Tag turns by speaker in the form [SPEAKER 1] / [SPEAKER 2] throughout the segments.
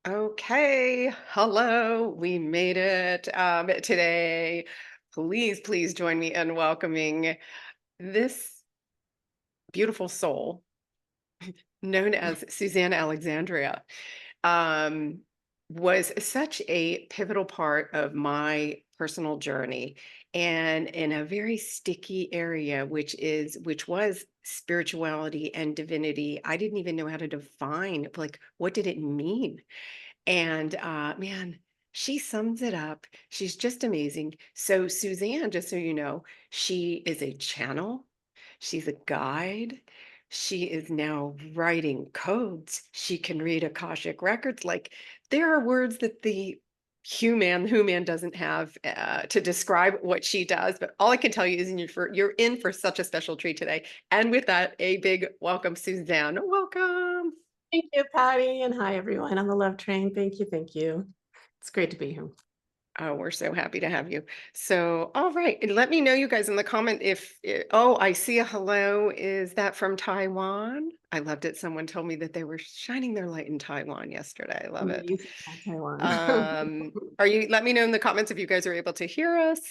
[SPEAKER 1] Okay, hello, we made it today. Please join me in welcoming this beautiful soul known as Suzanne Alexandria. Um, was such a pivotal part of my personal journey and in a very sticky area, which was spirituality and divinity. I didn't even know how to define, like, what did it mean? And, man, she sums it up. She's just amazing. So Suzanne, just so you know, she is a channel. She's a guide. She is now writing codes. She can read Akashic records. Like, there are words that the human doesn't have to describe what she does. But all I can tell you is you're in for such a special treat today. And with that, a big welcome, Suzanne. Welcome.
[SPEAKER 2] Thank you, Patty, and hi, everyone on the Love Train. Thank you, thank you. It's great to be here.
[SPEAKER 1] Oh, we're so happy to have you. So, all right, and let me know, you guys, in the comment oh, I see a hello. Is that from Taiwan? I loved it. Someone told me that they were shining their light in Taiwan yesterday. I love it.
[SPEAKER 2] Amazing, Taiwan.
[SPEAKER 1] Let me know in the comments if you guys are able to hear us.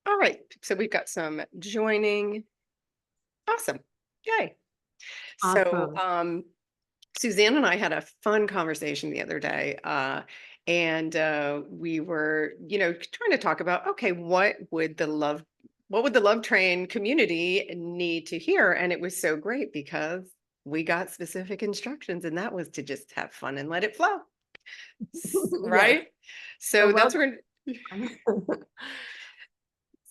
[SPEAKER 1] All right, so we've got some joining. Awesome. Yay. So,
[SPEAKER 2] Awesome.
[SPEAKER 1] Suzanne and I had a fun conversation the other day, and we were, trying to talk about, okay, what would the Love Train community need to hear? And it was so great because we got specific instructions, and that was to just have fun and let it flow,
[SPEAKER 2] Yes,
[SPEAKER 1] right?
[SPEAKER 2] the
[SPEAKER 1] So
[SPEAKER 2] love
[SPEAKER 1] that's where.
[SPEAKER 2] one.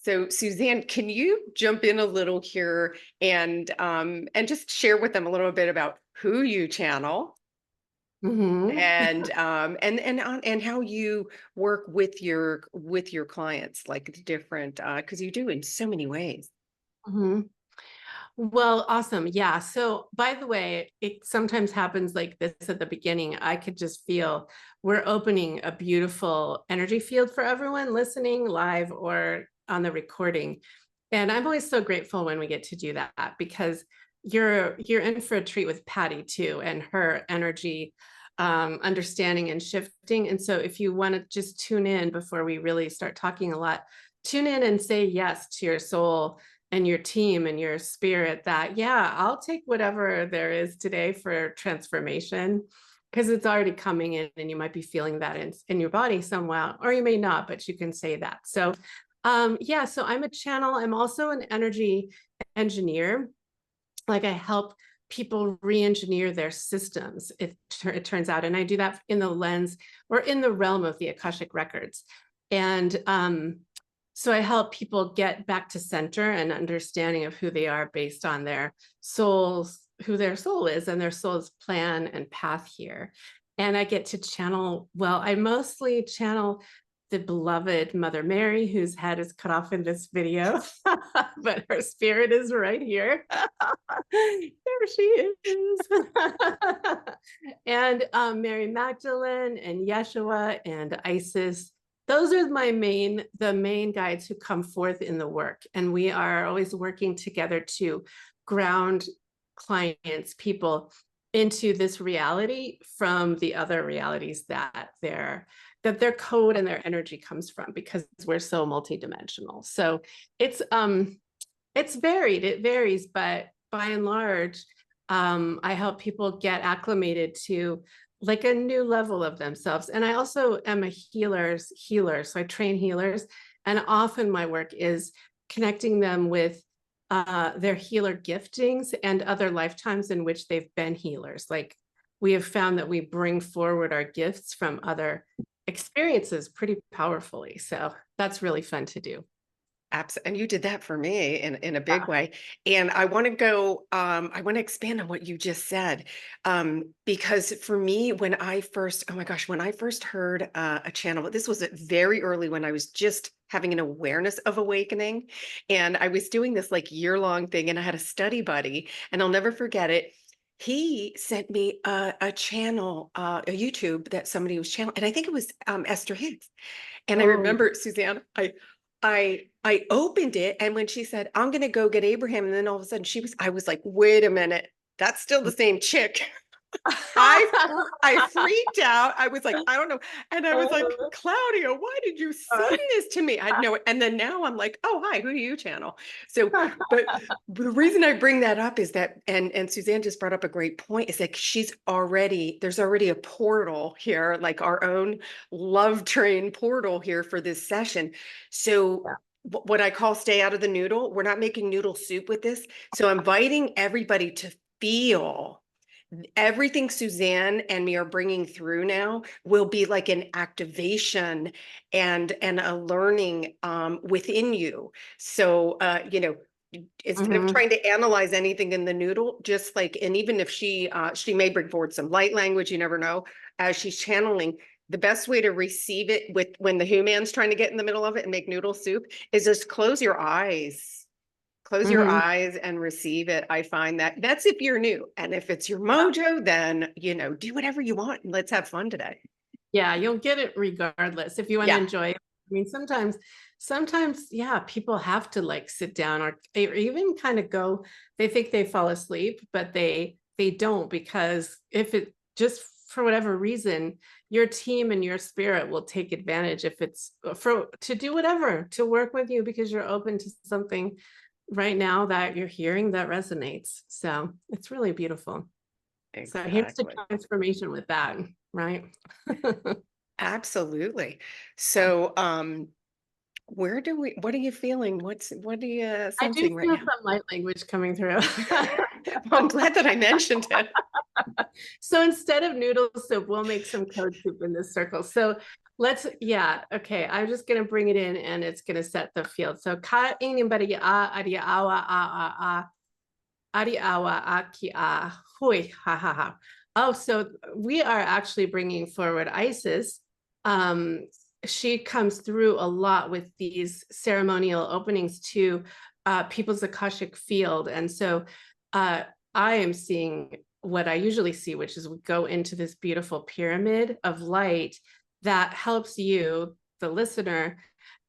[SPEAKER 1] So Suzanne, can you jump in a little here and just share with them a little bit about who you channel
[SPEAKER 2] Mhm.
[SPEAKER 1] and how you work with your clients, like the different because you do in so many ways.
[SPEAKER 2] Mhm. Well, awesome. Yeah. So, by the way, it sometimes happens like this at the beginning. I could just feel we're opening a beautiful energy field for everyone listening live or on the recording. And I'm always so grateful when we get to do that because you're in for a treat with Patty too and her energy understanding and shifting. And so if you want to just tune in before we really start talking a lot, tune in and say yes to your soul and your team and your spirit that, yeah, I'll take whatever there is today for transformation because it's already coming in and you might be feeling that in your body somewhere, or you may not, but you can say that. So, yeah, so I'm a channel. I'm also an energy engineer. Like I help people re-engineer their systems, it turns out. And I do that in the lens or in the realm of the Akashic records. And so I help people get back to center and understanding of who they are based on their souls, who their soul is and their soul's plan and path here. And I get to channel, well, I mostly channel the beloved Mother Mary, whose head is cut off in this video, but her spirit is right here. There she is. And Mary Magdalene and Yeshua and Isis. Those are the main guides who come forth in the work. And we are always working together to ground clients, people into this reality from the other realities that their code and their energy comes from because we're so multidimensional. So it's varied, it varies, but by and large, I help people get acclimated to like a new level of themselves. And I also am a healer's healer. So I train healers. And often my work is connecting them with their healer giftings and other lifetimes in which they've been healers. Like we have found that we bring forward our gifts from other experiences pretty powerfully. So that's really fun to do.
[SPEAKER 1] And you did that for me in a big
[SPEAKER 2] Yeah.
[SPEAKER 1] way. And I want to expand on what you just said. Because for me, oh my gosh, when I first heard a channel, this was very early when I was just having an awareness of awakening. And I was doing this like year-long thing, and I had a study buddy, and I'll never forget it. He sent me a channel, a YouTube that somebody was channeling, and I think it was Esther Hicks. And I
[SPEAKER 2] Oh,
[SPEAKER 1] remember, Suzanne, I opened it, and when she said, "I'm gonna go get Abraham," and then all of a sudden I was like, "Wait a minute, that's still the same chick." I freaked out. I was like, I don't know. And I was like, Claudia, why did you say this to me? I know. And then now I'm like, oh, hi, who do you channel? So, but the reason I bring that up is that, and Suzanne just brought up a great point, is like there's already a portal here, like our own love train portal here for this session. So what I call stay out of the noodle, we're not making noodle soup with this. So I'm inviting everybody to feel everything Suzanne and me are bringing through now will be like an activation and a learning within you. So instead of
[SPEAKER 2] Mhm.
[SPEAKER 1] trying to analyze anything in the noodle, just like, and even if she may bring forward some light language, you never know, as she's channeling. The best way to receive it with when the human's trying to get in the middle of it and make noodle soup is just close your eyes. Close your
[SPEAKER 2] Mhm.
[SPEAKER 1] eyes and receive it. I find that that's if you're new. And if it's your mojo, then, do whatever you want and let's have fun today.
[SPEAKER 2] Yeah, you'll get it regardless if you want to
[SPEAKER 1] Yeah,
[SPEAKER 2] enjoy it. I mean, sometimes, yeah, people have to like sit down or even kind of go, they think they fall asleep, but they don't, because if it just for whatever reason, your team and your spirit will take advantage if it's for to do whatever, to work with you because you're open to something right now that you're hearing that resonates. So it's really beautiful. So here's the
[SPEAKER 1] exactly.
[SPEAKER 2] transformation with that, right?
[SPEAKER 1] Absolutely. So, what are you feeling? What are you
[SPEAKER 2] I do
[SPEAKER 1] sensing right
[SPEAKER 2] feel
[SPEAKER 1] now?
[SPEAKER 2] some light language coming through.
[SPEAKER 1] Well, I'm glad that I mentioned it.
[SPEAKER 2] So instead of noodle soup, we'll make some code soup in this circle. So yeah, okay. I'm just gonna bring it in and it's gonna set the field. So ka bari a ari awa ari awa aki a hui ha ha ha. Oh, so we are actually bringing forward Isis. Um, she comes through a lot with these ceremonial openings to people's Akashic field. And so uh, I am seeing what I usually see, which is we go into this beautiful pyramid of light that helps you, the listener.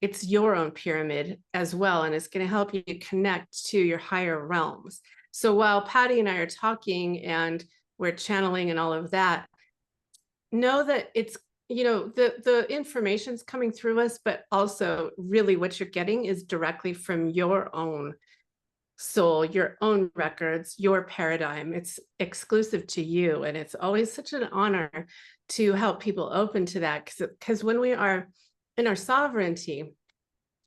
[SPEAKER 2] It's your own pyramid as well, and it's going to help you connect to your higher realms. So while Patty and I are talking and we're channeling and all of that, know that it's, the information's coming through us, but also really what you're getting is directly from your own soul, your own records, your paradigm. It's exclusive to you. And it's always such an honor to help people open to that. Because when we are in our sovereignty,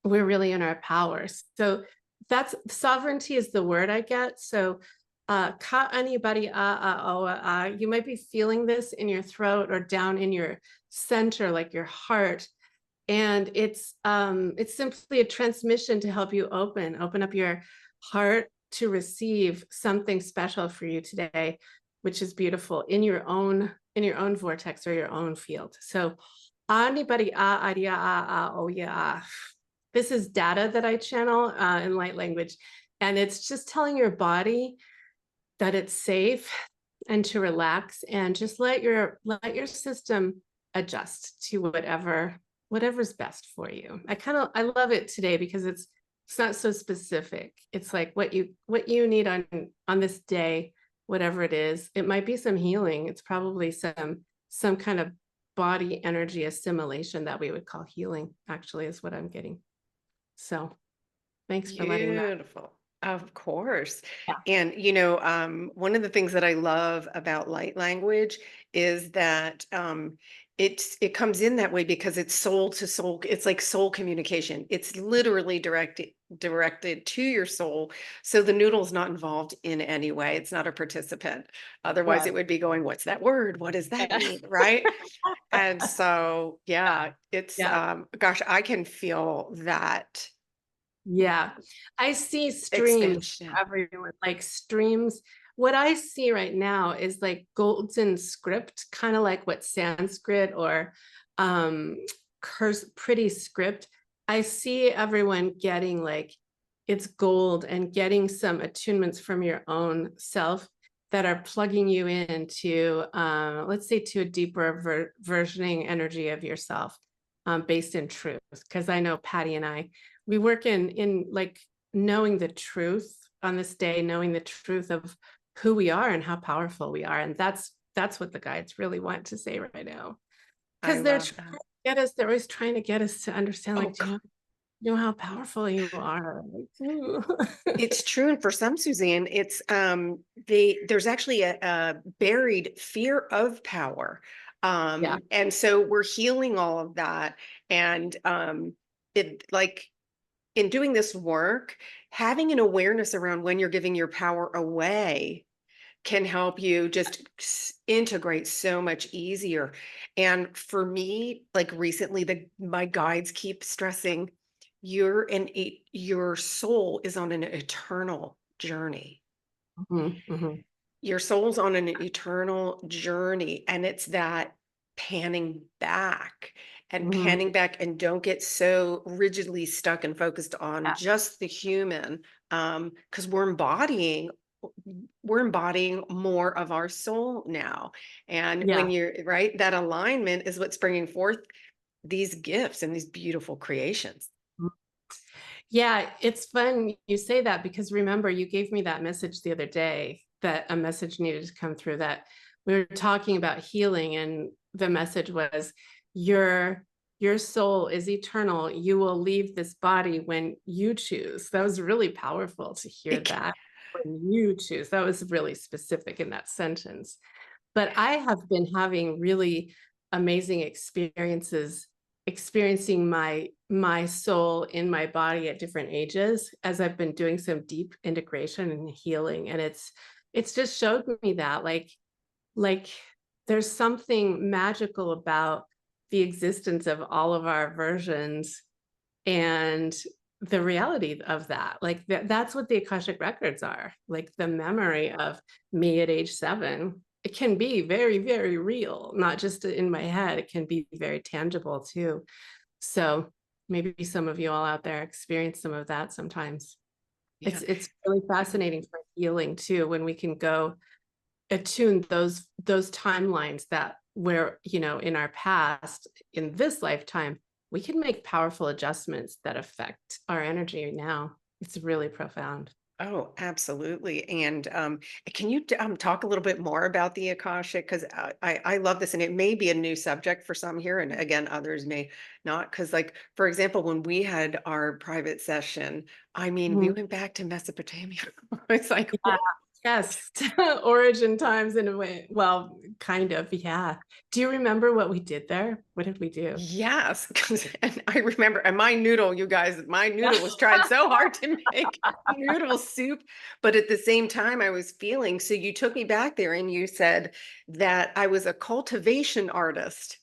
[SPEAKER 2] we're really in our power. So that's sovereignty is the word I get. So ka anybody you might be feeling this in your throat or down in your center, like your heart. And it's simply a transmission to help you open up your heart to receive something special for you today, which is beautiful in your own vortex or your own field. So anybody oh yeah. This is data that I channel in light language. And it's just telling your body that it's safe and to relax and just let your system adjust to whatever's best for you. I love it today because it's not so specific. It's like what you need on this day, whatever it is. It might be some healing. It's probably some kind of body energy assimilation that we would call healing, actually, is what I'm getting. So thanks for letting that.
[SPEAKER 1] Beautiful. Of course.
[SPEAKER 2] Yeah.
[SPEAKER 1] And, one of the things that I love about light language is that it comes in that way because it's soul to soul. It's like soul communication. It's literally directed to your soul. So the noodle's not involved in any way. It's not a participant. Otherwise, it
[SPEAKER 2] Right.
[SPEAKER 1] would be going, what's that word? What does that
[SPEAKER 2] Yeah.
[SPEAKER 1] mean? Right. And so, yeah, it's,
[SPEAKER 2] Yeah.
[SPEAKER 1] gosh, I can feel that
[SPEAKER 2] Yeah. I see streams
[SPEAKER 1] expansion.
[SPEAKER 2] everywhere, like streams. What I see right now is like golden script, kind of like what Sanskrit or um pretty script. I see everyone getting like it's gold and getting some attunements from your own self that are plugging you into let's say to a deeper versioning energy of yourself based in truth. Because I know Patty and I, we work in like knowing the truth on this day, knowing the truth of who we are and how powerful we are. And that's what the guides really want to say right now.
[SPEAKER 1] I
[SPEAKER 2] Because they're
[SPEAKER 1] love
[SPEAKER 2] trying
[SPEAKER 1] that.
[SPEAKER 2] to get us, they're always trying to get us to understand,
[SPEAKER 1] Oh,
[SPEAKER 2] like, do you know how powerful you are? Like, ooh.
[SPEAKER 1] it's true, and for some, Suzanne, it's, there's actually a buried fear of power,
[SPEAKER 2] Yeah.
[SPEAKER 1] and so we're healing all of that, and, it like, in doing this work, having an awareness around when you're giving your power away can help you just integrate so much easier. And for me, like recently, my guides keep stressing your soul is on an eternal journey.
[SPEAKER 2] Mhm, mhm,
[SPEAKER 1] Your soul's on an eternal journey, and it's that panning back and
[SPEAKER 2] mhm.
[SPEAKER 1] panning back, and don't get so rigidly stuck and focused on
[SPEAKER 2] Yeah,
[SPEAKER 1] just the human, because we're embodying more of our soul now. And
[SPEAKER 2] yeah.
[SPEAKER 1] when you're right, that alignment is what's bringing forth these gifts and these beautiful creations.
[SPEAKER 2] Yeah, it's fun you say that because remember you gave me that message the other day that a message needed to come through that we were talking about healing and the message was your your soul is eternal. You will leave this body when you choose. That was really powerful to hear
[SPEAKER 1] It,
[SPEAKER 2] that when you choose. That was really specific in that sentence. But I have been having really amazing experiences experiencing my soul in my body at different ages as I've been doing some deep integration and healing. And it's just showed me that like there's something magical about the existence of all of our versions and the reality of that. Like that's what the Akashic records are. Like the memory of me at age 7. It can be very, very real, not just in my head. It can be very tangible too. So maybe some of you all out there experience some of that sometimes.
[SPEAKER 1] yeah.
[SPEAKER 2] It's really fascinating for healing too, when we can go attune those timelines that where, you know, in our past, in this lifetime, we can make powerful adjustments that affect our energy now. It's really profound.
[SPEAKER 1] Oh, absolutely. And can you talk a little bit more about the Akashic? Because I love this, and it may be a new subject for some here, and again, others may not. Because, like, for example, when we had our private session, I mean, we
[SPEAKER 2] Mhm.
[SPEAKER 1] went back to Mesopotamia. It's like,
[SPEAKER 2] Yeah. Yes. Origin times in a way. Well, kind of, yeah. Do you remember what we did there? What did we do?
[SPEAKER 1] yes, 'cause and I remember, and my noodle, you guys, my
[SPEAKER 2] Yeah.
[SPEAKER 1] noodle was trying so hard to make noodle soup, but at the same time, I was feeling. So you took me back there, and you said that I was a cultivation artist,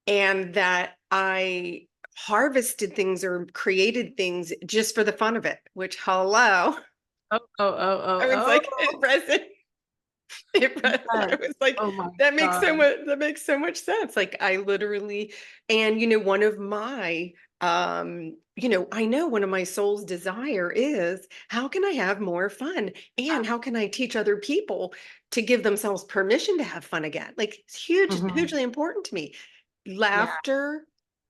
[SPEAKER 1] and that I harvested things or created things just for the fun of it. Which, hello,
[SPEAKER 2] Oh, oh, oh,
[SPEAKER 1] I was
[SPEAKER 2] oh,
[SPEAKER 1] like, it present. It was,
[SPEAKER 2] oh.
[SPEAKER 1] I was like,
[SPEAKER 2] Oh my God.
[SPEAKER 1] that makes so much sense. Like I literally, and one of my I know one of my soul's desire is how can I have more fun? And how can I teach other people to give themselves permission to have fun again? Like it's
[SPEAKER 2] Mhm.
[SPEAKER 1] hugely important to me.
[SPEAKER 2] Yeah.
[SPEAKER 1] Laughter,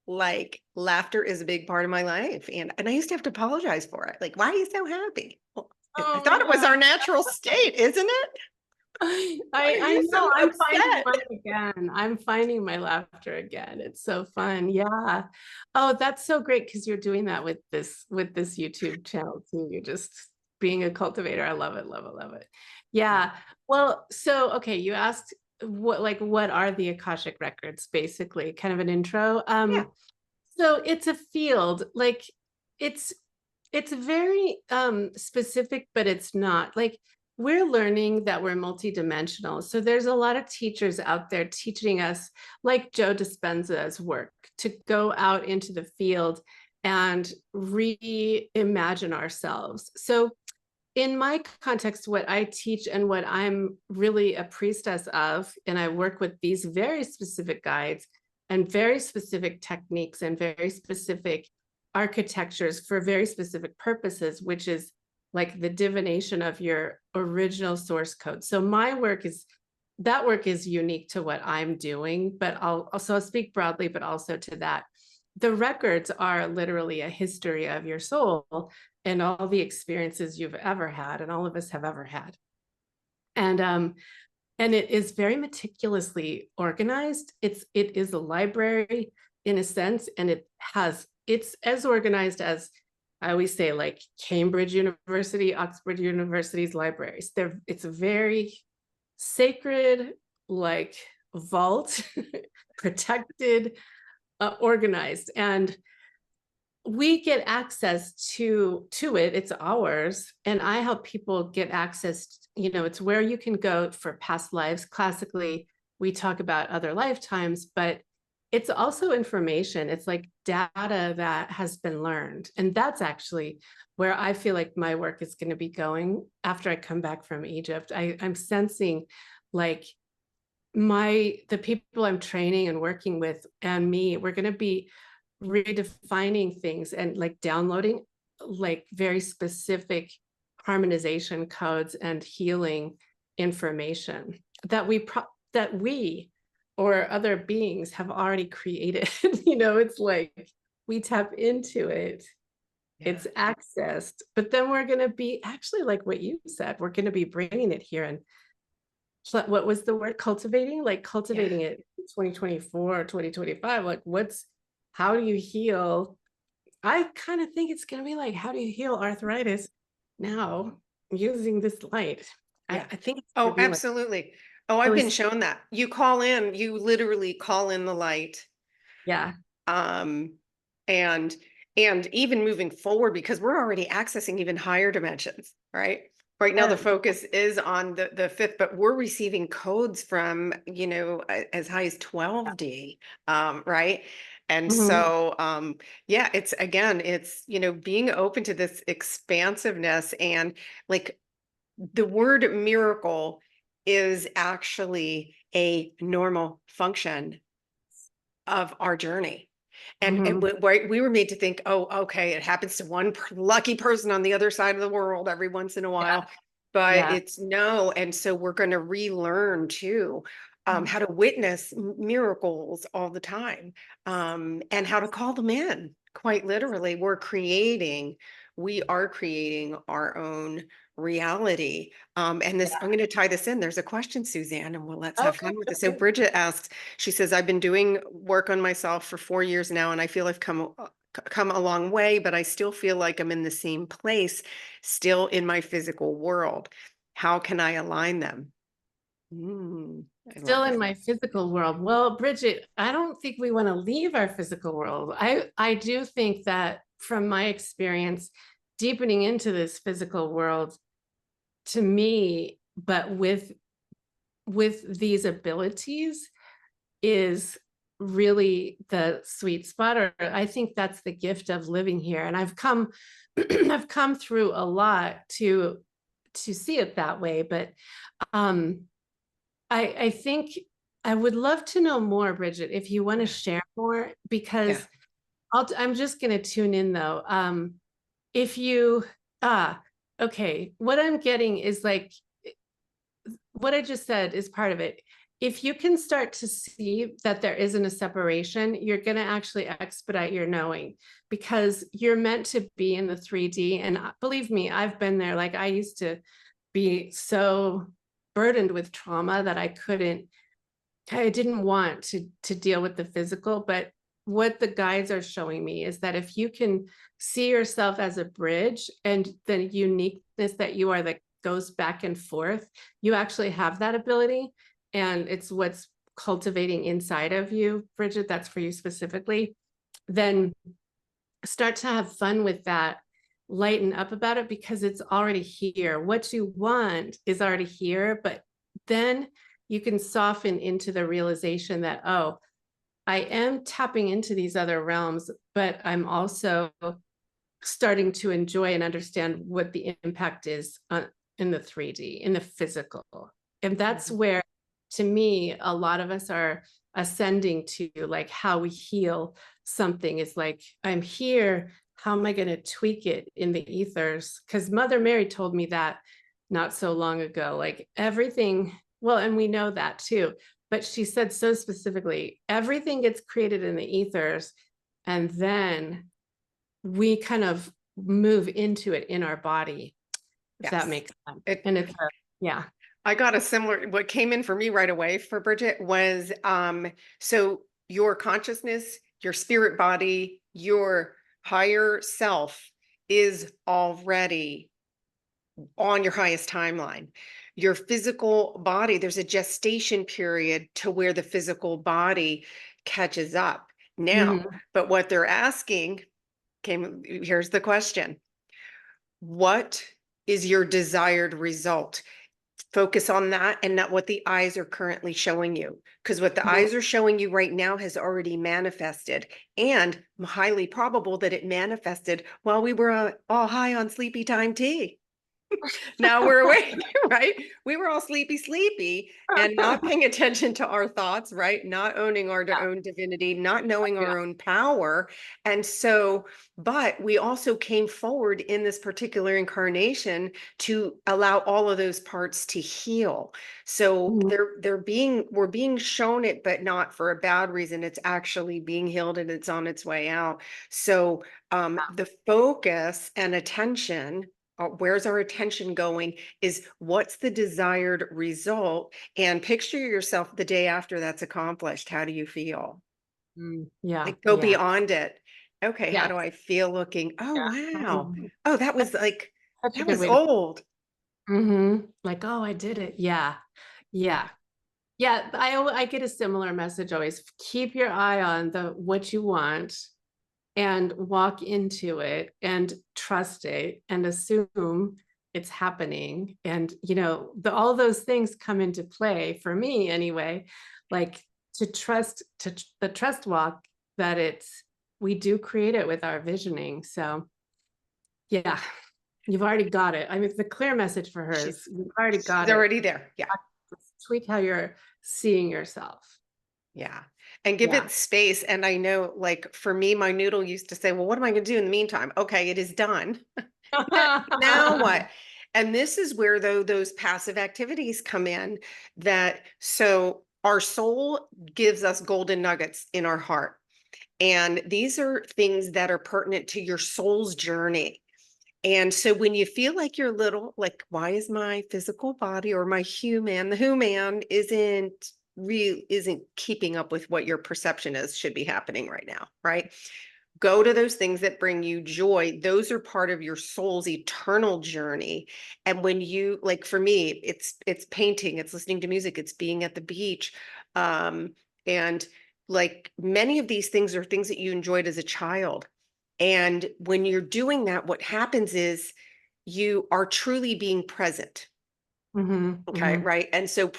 [SPEAKER 1] laughter is a big part of my life. And I used to have to apologize for it. Like, why are you so happy? Well, I
[SPEAKER 2] Oh my
[SPEAKER 1] thought it was
[SPEAKER 2] God.
[SPEAKER 1] our natural state, isn't it? Why are
[SPEAKER 2] I
[SPEAKER 1] you
[SPEAKER 2] know
[SPEAKER 1] so
[SPEAKER 2] I'm finding
[SPEAKER 1] upset?
[SPEAKER 2] mine again. I'm finding my laughter again. It's so fun. Yeah. Oh, that's so great because you're doing that with this YouTube channel too. You're just being a cultivator. I love it, love it, love it.
[SPEAKER 1] Yeah.
[SPEAKER 2] Yeah. Well, so okay, you asked what are the Akashic records basically, kind of an intro.
[SPEAKER 1] Yeah.
[SPEAKER 2] So it's a field, like it's it's very specific, but it's not. Like we're learning that we're multidimensional. So there's a lot of teachers out there teaching us, like Joe Dispenza's work, to go out into the field and reimagine ourselves. So in my context, what I teach and what I'm really a priestess of, and I work with these very specific guides and very specific techniques and very specific architectures for very specific purposes, which is like the divination of your original source code. So my work is that work is unique to what I'm doing, but I'll speak broadly, but also to that. The records are literally a history of your soul and all the experiences you've ever had and all of us have ever had. And and it is very meticulously organized. It is a library in a sense, and it's as organized as, I always say, like Cambridge University, Oxford University's libraries. It's a very sacred, like vault, protected, organized, and we get access to it. It's ours, and I help people get access. It's where you can go for past lives. Classically, we talk about other lifetimes, but it's also information. It's like data that has been learned, and that's actually where I feel like my work is going to be going after I come back from Egypt. I'm sensing like the people I'm training and working with and me, we're going to be redefining things and like downloading like very specific harmonization codes and healing information that we or other beings have already created. It's like we tap into it,
[SPEAKER 1] Yeah.
[SPEAKER 2] it's accessed, but then we're going to be actually, like what you said, we're going to be bringing it here. And what was the word? Cultivating, like
[SPEAKER 1] Yeah.
[SPEAKER 2] cultivating it 2024 or 2025. Like how do you heal? I kind of think it's going to be like, how do you heal arthritis now using this light?
[SPEAKER 1] Yeah.
[SPEAKER 2] I think it's going
[SPEAKER 1] Oh,
[SPEAKER 2] to be like
[SPEAKER 1] absolutely. Oh, I've
[SPEAKER 2] really,
[SPEAKER 1] been shown that. You literally call in the light.
[SPEAKER 2] yeah,
[SPEAKER 1] Um, and even moving forward, because we're already accessing even higher dimensions, right? Right now, the
[SPEAKER 2] yes,
[SPEAKER 1] focus is on the fifth, but we're receiving codes from, as high as 12D, right? And
[SPEAKER 2] mhm,
[SPEAKER 1] so, yeah, it's, being open to this expansiveness, and like the word miracle is actually a normal function of our journey. And
[SPEAKER 2] mhm,
[SPEAKER 1] we were made to think, oh, okay, it happens to one lucky person on the other side of the world every once in a
[SPEAKER 2] yeah,
[SPEAKER 1] while, but
[SPEAKER 2] yeah,
[SPEAKER 1] it's no. And so we're going to relearn too,
[SPEAKER 2] mhm,
[SPEAKER 1] how to witness miracles all the time, and how to call them in. Quite literally, we are creating our own reality. And this, I'm
[SPEAKER 2] yeah.
[SPEAKER 1] going to tie this in. There's a question, Suzanne, and let's have
[SPEAKER 2] Okay,
[SPEAKER 1] fun with this. So
[SPEAKER 2] okay.
[SPEAKER 1] Bridget asks, she says, I've been doing work on myself for 4 years now, and I feel I've come a long way, but I still feel like I'm in the same place, still in my physical world. How can I align them? I love
[SPEAKER 2] Still
[SPEAKER 1] this.
[SPEAKER 2] in my physical world. Well, Bridget, I don't think we want to leave our physical world. I do think that from my experience, deepening into this physical world, to me, but with these abilities, is really the sweet spot. Or I think that's the gift of living here. And I've come I've come through a lot to see it that way. But um I think I would love to know more, Bridget, if you want to
[SPEAKER 1] Yeah.
[SPEAKER 2] share more,
[SPEAKER 1] Yeah.
[SPEAKER 2] because I'm just going to tune in though. If you, okay, what I'm getting is like what I just said is part of it. If you can start to see that there isn't a separation, you're going to actually expedite your knowing, because you're meant to be in the 3D. And believe me, I've been there. Like I used to be so burdened with trauma that I didn't want to deal with the physical. But what the guides are showing me is that if you can see yourself as a bridge and the uniqueness that you are, that goes back and forth, you actually have that ability. And it's what's cultivating inside of you, Bridget, that's for you specifically. Then start to have fun with that, lighten up about it, because it's already here. What you want is already here, but then you can soften into the realization that, oh, I am tapping into these other realms, but I'm also starting to enjoy and understand what the impact is in the 3D, in the physical. And that's
[SPEAKER 1] Mhm.
[SPEAKER 2] where, to me, a lot of us are ascending to, like how we heal something is like, I'm here. How am I going to tweak it in the ethers? Because Mother Mary told me that not so long ago, like everything. Well, and we know that too. But she said so specifically, everything gets created in the ethers, and then we kind of move into it in our body, if that
[SPEAKER 1] Yes.
[SPEAKER 2] makes sense.
[SPEAKER 1] It
[SPEAKER 2] And yeah.
[SPEAKER 1] I got a similar, what came in for me right away for Bridget was, so your consciousness, your spirit body, your higher self is already on your highest timeline. Your physical body, there's a gestation period to where the physical body catches up now.
[SPEAKER 2] Mhm.
[SPEAKER 1] But what they're asking here's the question. What is your desired result? Focus on that and not what the eyes are currently showing you. Because what the
[SPEAKER 2] Mhm.
[SPEAKER 1] eyes are showing you right now has already manifested, and highly probable that it manifested while we were all high on sleepy time tea. Now we're awake, right? We were all sleepy and not paying attention to our thoughts, right? Not owning our own divinity, not knowing
[SPEAKER 2] Yeah.
[SPEAKER 1] our own power. And so, but we also came forward in this particular incarnation to allow all of those parts to heal. So
[SPEAKER 2] Mhm.
[SPEAKER 1] we're being shown it, but not for a bad reason. It's actually being healed and it's on its way out. So the focus and attention, where's our attention going, is what's the desired result, and picture yourself the day after that's accomplished. How do you feel?
[SPEAKER 2] Yeah,
[SPEAKER 1] Like, go
[SPEAKER 2] yeah,
[SPEAKER 1] beyond it. Okay, how
[SPEAKER 2] yes,
[SPEAKER 1] do I feel looking? Oh,
[SPEAKER 2] yeah.
[SPEAKER 1] wow.
[SPEAKER 2] Mhm.
[SPEAKER 1] Oh, that was
[SPEAKER 2] That's
[SPEAKER 1] like,
[SPEAKER 2] such a
[SPEAKER 1] that
[SPEAKER 2] good
[SPEAKER 1] was
[SPEAKER 2] way to
[SPEAKER 1] old.
[SPEAKER 2] like, "Oh, I did it." Yeah, yeah. Yeah, I get a similar message always. Keep your eye on the what you want and walk into it and trust it and assume it's happening. And, all those things come into play for me anyway, like the trust walk that we do create it with our visioning. So yeah, you've already got it. I mean, the clear message for her
[SPEAKER 1] She's
[SPEAKER 2] is you've already
[SPEAKER 1] she's
[SPEAKER 2] got it.
[SPEAKER 1] already there. Yeah.
[SPEAKER 2] Tweak how you're seeing yourself.
[SPEAKER 1] Yeah. And give
[SPEAKER 2] Yeah.
[SPEAKER 1] it space. And I know, like, for me, my noodle used to say, well, what am I going to do in the meantime? Okay, it is done. Now what? And this is where, though, those passive activities come in, that so our soul gives us golden nuggets in our heart. And these are things that are pertinent to your soul's journey. And so when you feel like you're little, like, why is my physical body or my the human isn't keeping up with what your perception is should be happening right now, right? Go to those things that bring you joy. Those are part of your soul's eternal journey. And when you, like, for me, it's painting, it's listening to music, it's being at the beach. And like, many of these things are things that you enjoyed as a child. And when you're doing that, what happens is you are truly being present.
[SPEAKER 2] Mhm,
[SPEAKER 1] Okay,
[SPEAKER 2] mhm,
[SPEAKER 1] right. And so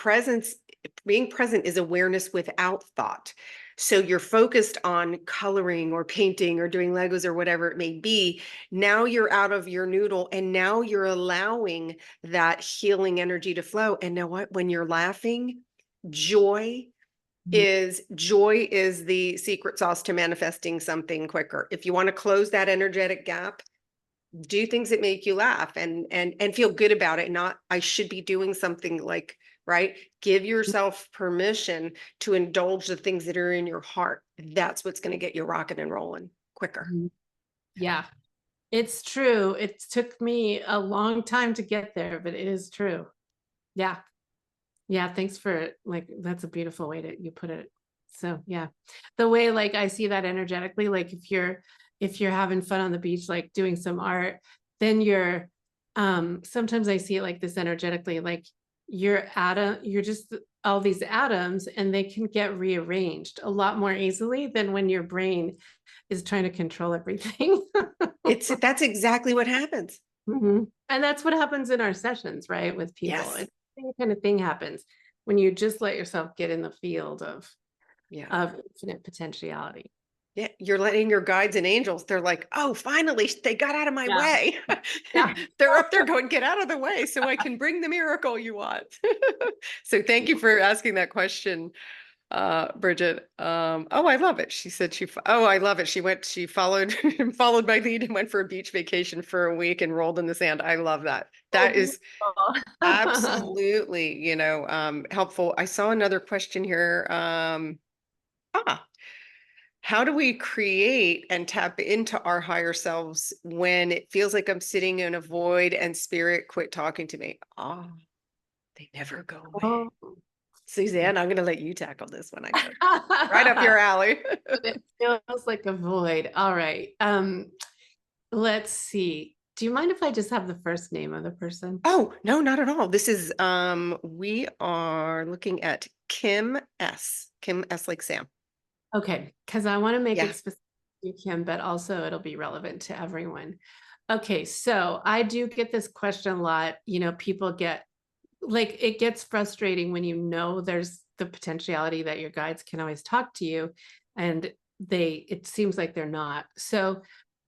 [SPEAKER 1] being present is awareness without thought. So you're focused on coloring or painting or doing Legos or whatever it may be. Now you're out of your noodle and now you're allowing that healing energy to flow. And know what? When you're laughing, joy
[SPEAKER 2] mhm,
[SPEAKER 1] joy is the secret sauce to manifesting something quicker. If you want to close that energetic gap, do things that make you laugh and feel good about it. Not, I should be doing something, like, right? Give yourself permission to indulge the things that are in your heart. That's what's going to get you rocking and rolling quicker.
[SPEAKER 2] mhm. Yeah, it's true. It took me a long time to get there, but it is true. Yeah. Yeah, thanks for that's a beautiful way to you put it. So, yeah. The way I see that energetically, like if you're having fun on the beach, like doing some art, then sometimes I see it like this energetically, like you're just all these atoms and they can get rearranged a lot more easily than when your brain is trying to control everything.
[SPEAKER 1] That's exactly what happens.
[SPEAKER 2] Mhm. And that's what happens in our sessions, right, with people.
[SPEAKER 1] Yes.
[SPEAKER 2] And the same kind of thing happens when you just let yourself get in the field of
[SPEAKER 1] Yeah.
[SPEAKER 2] of infinite potentiality.
[SPEAKER 1] Yeah, you're letting your guides and angels, they're like, oh, finally, they got out of my
[SPEAKER 2] Yeah,
[SPEAKER 1] way.
[SPEAKER 2] yeah.
[SPEAKER 1] They're up there going, get out of the way so I can bring the miracle you want. So thank you for asking that question, Bridget. Oh, I love it. She said oh, I love it. She followed, followed my lead and went for a beach vacation for a week and rolled in the sand. I love that.
[SPEAKER 2] Oh,
[SPEAKER 1] That is
[SPEAKER 2] beautiful.
[SPEAKER 1] absolutely, helpful. I saw another question here. Ah, how do we create and tap into our higher selves when it feels like I'm sitting in a void and spirit quit talking to me? Oh, They never go away.
[SPEAKER 2] Oh.
[SPEAKER 1] Suzanne, I'm gonna let you tackle this one, I know. Right up your alley.
[SPEAKER 2] It feels like a void. All right. Let's see. Do you mind if I just have the first name of the person?
[SPEAKER 1] Oh, no, not at all. This is, we are looking at Kim S. Kim S like Sam.
[SPEAKER 2] Okay, because I want to make
[SPEAKER 1] Yeah.
[SPEAKER 2] it specific to you, Kim, but also it'll be relevant to everyone. Okay, so I do get this question a lot. People get like it gets frustrating when there's the potentiality that your guides can always talk to you, and it seems like they're not. So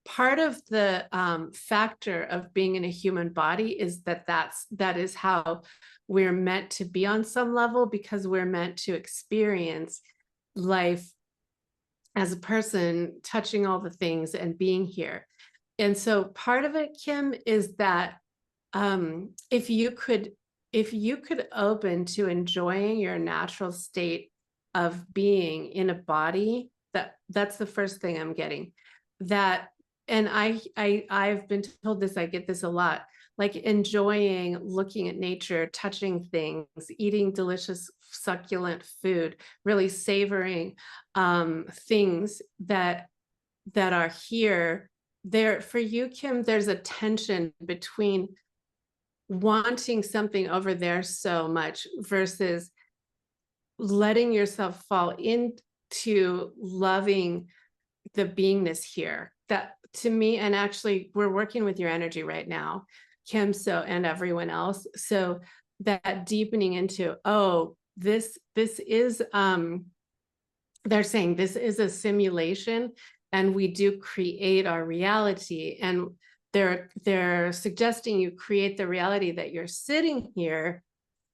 [SPEAKER 2] part of the factor of being in a human body is that is how we're meant to be on some level, because we're meant to experience life as a person, touching all the things and being here. And so part of it, Kim, is that if you could open to enjoying your natural state of being in a body, that's the first thing I'm getting. That, and I've been told this, I get this a lot, like enjoying looking at nature, touching things, eating delicious, succulent food, really savoring things that are here. There for you, Kim, there's a tension between wanting something over there so much versus letting yourself fall into loving the beingness here. That, to me, and actually we're working with your energy right now, Kim, so, and everyone else. So that deepening into, oh, this is they're saying this is a simulation, and we do create our reality, and they're suggesting you create the reality that you're sitting here,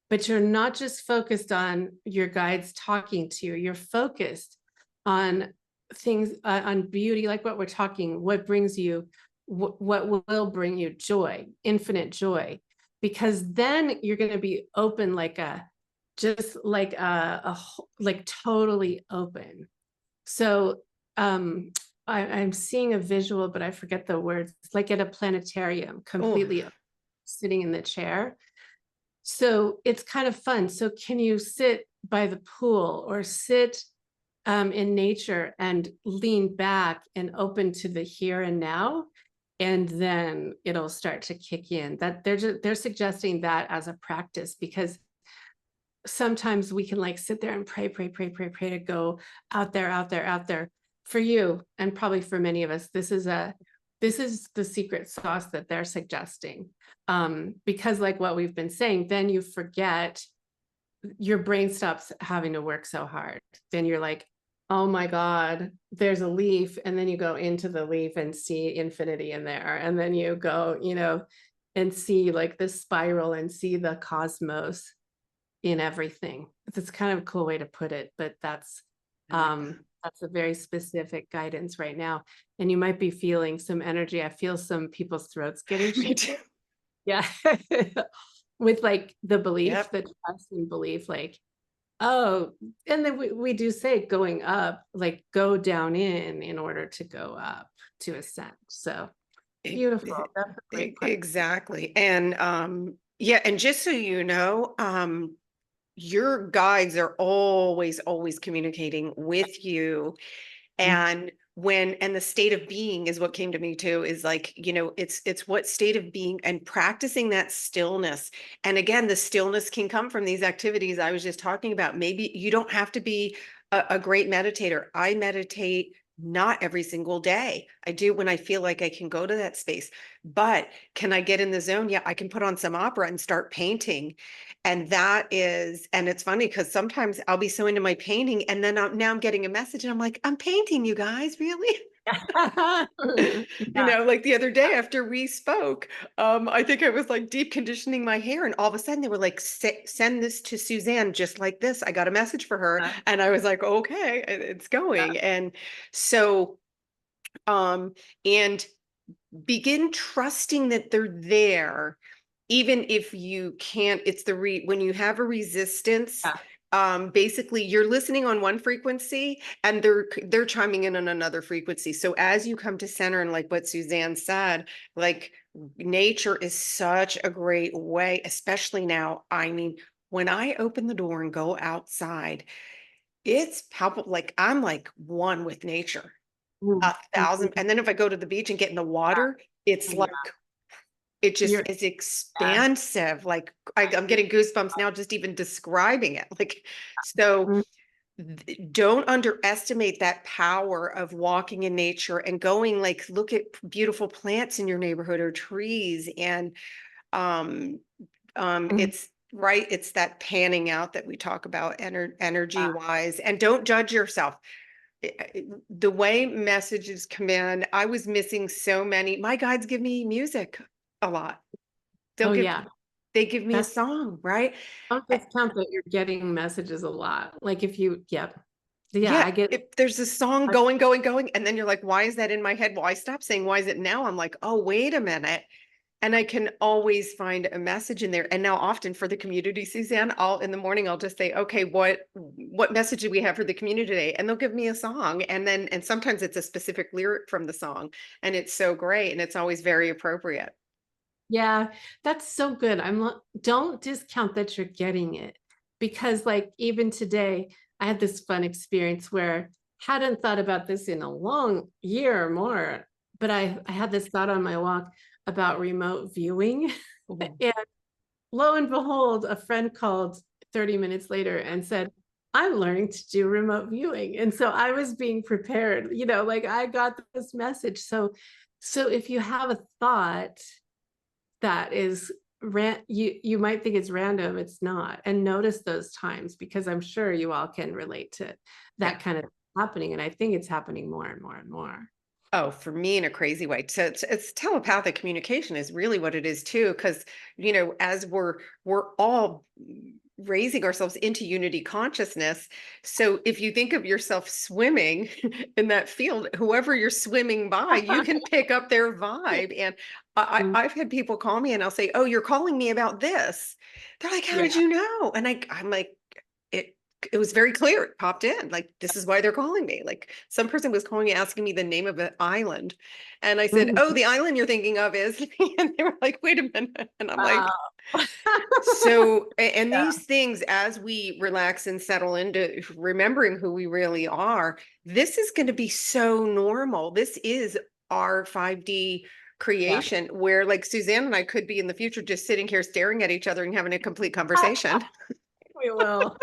[SPEAKER 2] but you're not just focused on your guides talking to you, you're focused on things, on beauty, like what we're talking, what brings you, what will bring you joy, infinite joy, because then you're going to be open, like just like like totally open. So I'm seeing a visual, but I forget the words. It's like at a planetarium,
[SPEAKER 1] Oh,
[SPEAKER 2] completely sitting in the chair. So it's kind of fun. So can you sit by the pool or sit in nature and lean back and open to the here and now? And then it'll start to kick in. That they're suggesting that as a practice, because sometimes we can like sit there and pray to go out there, out there, out there. For you, and probably for many of us, this is the secret sauce that they're suggesting. Because like what we've been saying, then you forget, your brain stops having to work so hard. Then you're like, oh my God, there's a leaf. And then you go into the leaf and see infinity in there. And then you go, and see like the spiral and see the cosmos in everything. It's kind of a cool way to put it, but that's a very specific guidance right now. And you might be feeling some energy. I feel some people's throats getting
[SPEAKER 1] me
[SPEAKER 2] shaken.
[SPEAKER 1] too.
[SPEAKER 2] Yeah. With like the belief,
[SPEAKER 1] Yep.
[SPEAKER 2] the trust and belief, like, oh, and then we do say going up, like go down in order to go up, to ascend. So
[SPEAKER 1] E-
[SPEAKER 2] beautiful. That's a great question.
[SPEAKER 1] Exactly. And yeah, and just so you know, your guides are always communicating with you. And the state of being is what came to me too, is like, it's what state of being and practicing that stillness. And again, the stillness can come from these activities I was just talking about. Maybe you don't have to be a great meditator. I meditate not every single day. I do when I feel like I can go to that space. But can I get in the zone? Yeah, I can put on some opera and start painting. And it's funny because sometimes I'll be so into my painting, and then now I'm getting a message and I'm like, I'm painting, you guys, really?
[SPEAKER 2] Yeah.
[SPEAKER 1] Like the other day after we spoke, I think I was like deep conditioning my hair, and all of a sudden they were like, Send this to Suzanne just like this. I got a message for her." And I was like, okay, it's going. And so, and begin trusting that they're there, even if you can't. It's when you have a resistance,
[SPEAKER 2] Yeah.
[SPEAKER 1] basically you're listening on one frequency and they're chiming in on another frequency. So as you come to center, and like what Suzanne said, like nature is such a great way, especially now. I mean, when I open the door and go outside, it's palpable. Like I'm like one with nature,
[SPEAKER 2] Mm,
[SPEAKER 1] a thousand.
[SPEAKER 2] mhm.
[SPEAKER 1] And then if I go to the beach and get in the water, it's
[SPEAKER 2] Yeah,
[SPEAKER 1] like it just
[SPEAKER 2] you're,
[SPEAKER 1] is
[SPEAKER 2] yeah.
[SPEAKER 1] expansive. Like I'm getting goosebumps now just even describing it. Like so
[SPEAKER 2] Mm,
[SPEAKER 1] don't underestimate that power of walking in nature and going, like, look at beautiful plants in your neighborhood or trees. And um
[SPEAKER 2] mm,
[SPEAKER 1] it's right, it's that panning out that we talk about energy wise. And don't judge yourself. The way messages come in, I was missing so many. My guides give me music a lot. they'll
[SPEAKER 2] oh
[SPEAKER 1] give
[SPEAKER 2] yeah,
[SPEAKER 1] they give me a
[SPEAKER 2] that's,
[SPEAKER 1] song, right?
[SPEAKER 2] don't discount that you're getting messages a lot. Like if you, yeah,
[SPEAKER 1] Yeah,
[SPEAKER 2] I get,
[SPEAKER 1] if there's a song
[SPEAKER 2] I,
[SPEAKER 1] going, going, going, and then you're like, why is that in my head? Well, I stopped saying, why is it now? I'm like, oh, wait a minute. And I can always find a message in there. And now often for the community, Suzanne, I'll in the morning, I'll just say, okay, what message do we have for the community today? And they'll give me a song. And sometimes it's a specific lyric from the song. And it's so great. And it's always very appropriate.
[SPEAKER 2] yeah, that's so good. Don't discount that you're getting it, because like even today, I had this fun experience where hadn't thought about this in a long year or more, but I had this thought on my walk about remote viewing.
[SPEAKER 1] Mhm.
[SPEAKER 2] And lo and behold, a friend called 30 minutes later and said, I'm learning to do remote viewing. And so I was being prepared, like I got this message. So if you have a thought that is you might think it's random, it's not. And notice those times, because I'm sure you all can relate to
[SPEAKER 1] Yeah.
[SPEAKER 2] that kind of happening. And I think it's happening more and more and more.
[SPEAKER 1] Oh, for me in a crazy way. So it's telepathic communication is really what it is too. Because as we're all raising ourselves into unity consciousness. So if you think of yourself swimming in that field, whoever you're swimming by, you can pick up their vibe. And
[SPEAKER 2] Mm,
[SPEAKER 1] I've had people call me and I'll say, "Oh, you're calling me about this." They're like, "How
[SPEAKER 2] yeah.
[SPEAKER 1] did you know?" And I'm like, it it was very clear. It popped in. Like, this is why they're calling me. Like, some person was calling me asking me the name of an island. And I said, "Oh,
[SPEAKER 2] Mhm.
[SPEAKER 1] the island you're thinking of is," and they were like, "Wait a minute." And I'm like,
[SPEAKER 2] Wow.
[SPEAKER 1] so, and
[SPEAKER 2] Yeah.
[SPEAKER 1] these things, as we relax and settle into remembering who we really are, this is going to be so normal. This is our 5D
[SPEAKER 2] Yeah.
[SPEAKER 1] creation where, like, Suzanne and I could be in the future just sitting here staring at each other and having a complete conversation.
[SPEAKER 2] We will.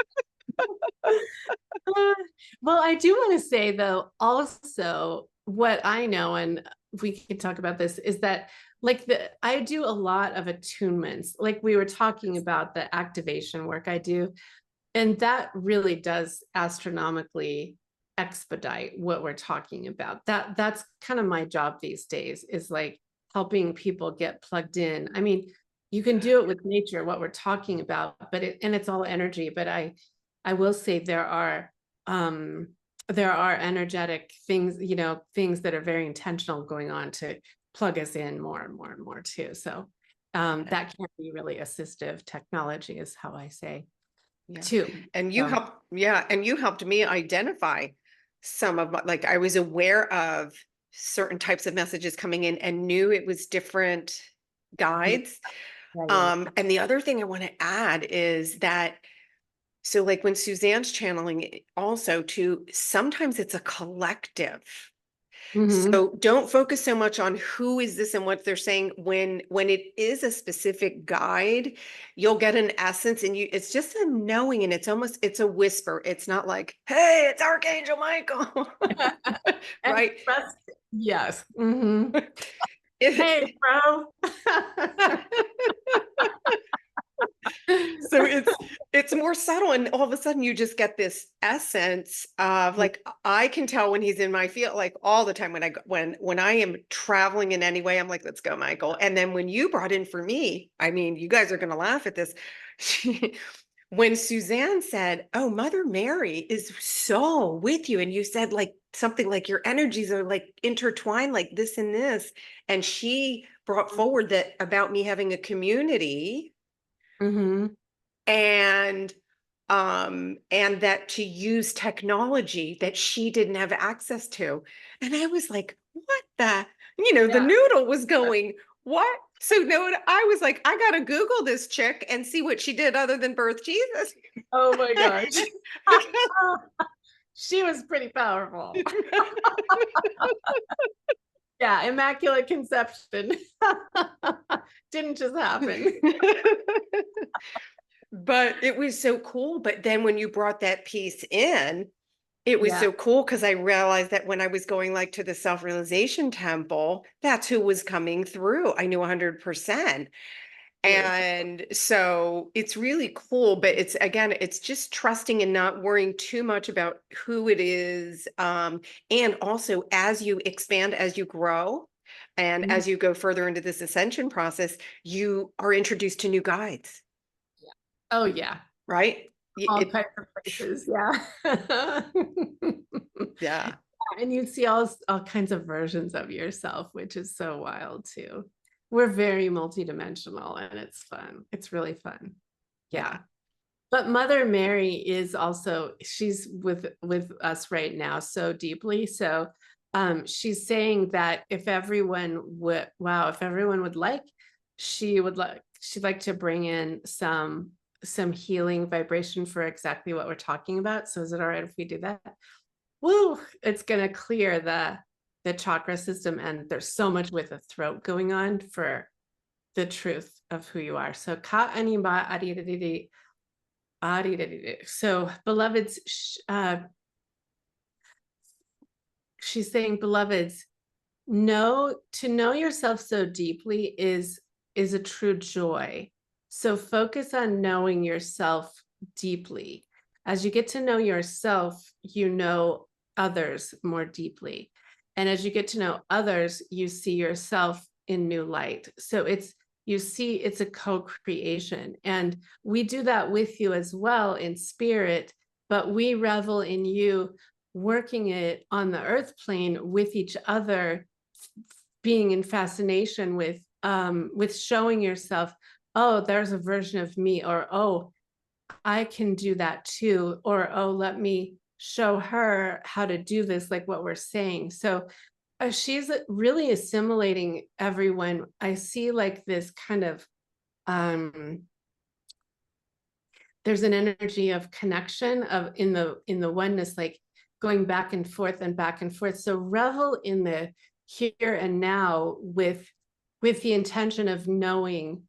[SPEAKER 2] Uh, Well, I do want to say though, also what I know, and we can talk about this, is that like I do a lot of attunements. Like we were talking about the activation work I do, and that really does astronomically expedite what we're talking about. That's kind of my job these days, is like helping people get plugged in. I mean, you can do it with nature, what we're talking about, but it's all energy. But I will say um there are energetic things, things that are very intentional going on to plug us in more and more and more too. So that can be really assistive technology, is how I say
[SPEAKER 1] Yeah.
[SPEAKER 2] too.
[SPEAKER 1] And you
[SPEAKER 2] So
[SPEAKER 1] helped, yeah, and you helped me identify some of like I was aware of certain types of messages coming in and knew it was different
[SPEAKER 2] mhm,
[SPEAKER 1] guides.
[SPEAKER 2] yeah, yeah.
[SPEAKER 1] And the other thing I want to add is that, so like when Suzanne's channeling also too, sometimes it's a collective.
[SPEAKER 2] Hmm.
[SPEAKER 1] So don't focus so much on who is this and what they're saying. When it is a specific guide, you'll get an essence, and it's just a knowing, and it's a whisper. It's not like, hey, it's Archangel Michael.
[SPEAKER 2] And
[SPEAKER 1] Right?
[SPEAKER 2] trust, yes. Hmm. Hey,
[SPEAKER 1] It-
[SPEAKER 2] bro.
[SPEAKER 1] so it's more subtle, and all of a sudden you just get this essence of, like, I can tell when he's in my field, like, all the time. When I am traveling in any way, I'm like, let's go, Michael. And then when you brought in for me, I mean, you guys are going to laugh at this. When Suzanne said, "Oh, Mother Mary is so with you," and you said like something like your energies are like intertwined, like this and this, and she brought forward that about me having a community.
[SPEAKER 2] Hmm.
[SPEAKER 1] And and that to use technology that she didn't have access to. And I was like, what the
[SPEAKER 2] Yeah.
[SPEAKER 1] noodle was going, what? So no, I was like, I gotta Google this chick and see what she did other than birth Jesus.
[SPEAKER 2] Oh my gosh. She was pretty powerful. Yeah, immaculate conception. Didn't just happen.
[SPEAKER 1] But it was so cool. But then when you brought that piece in, it was
[SPEAKER 2] Yeah.
[SPEAKER 1] so cool because I realized that when I was going like to the self-realization temple, that's who was coming through. I knew 100%.
[SPEAKER 2] Beautiful.
[SPEAKER 1] And so it's really cool, but it's again, it's just trusting and not worrying too much about who it is. And also as you expand, as you grow, and
[SPEAKER 2] Mhm.
[SPEAKER 1] as you go further into this ascension process, you are introduced to new guides,
[SPEAKER 2] Yeah. Oh, yeah.
[SPEAKER 1] right?
[SPEAKER 2] All
[SPEAKER 1] It,
[SPEAKER 2] kinds of places, yeah.
[SPEAKER 1] yeah.
[SPEAKER 2] And you see all kinds of versions of yourself, which is so wild too. We're very multidimensional and it's fun. It's really fun.
[SPEAKER 1] Yeah.
[SPEAKER 2] Yeah. But Mother Mary is also, she's with us right now so deeply. So she's saying that if everyone would, wow, if everyone would like, she'd like to bring in some healing vibration for exactly what we're talking about. So is it all right if we do that? Woo, it's gonna clear the chakra system, and there's so much with the throat going on for the truth of who you are. So ka anima adididi adididi. So beloveds, she's saying, beloveds, know yourself so deeply is a true joy. So focus on knowing yourself deeply. As you get to know yourself, you know others more deeply. And as you get to know others, you see yourself in new light. So you see it's a co-creation. And we do that with you as well in spirit, but we revel in you working it on the earth plane with each other, being in fascination with showing yourself, oh, there's a version of me, or oh, I can do that too, or oh, let me show her how to do this, like what we're saying. So she's really assimilating everyone. I see like this kind of um there's an energy of connection of in the oneness, like going back and forth and back and forth. So revel in the here and now with the intention of knowing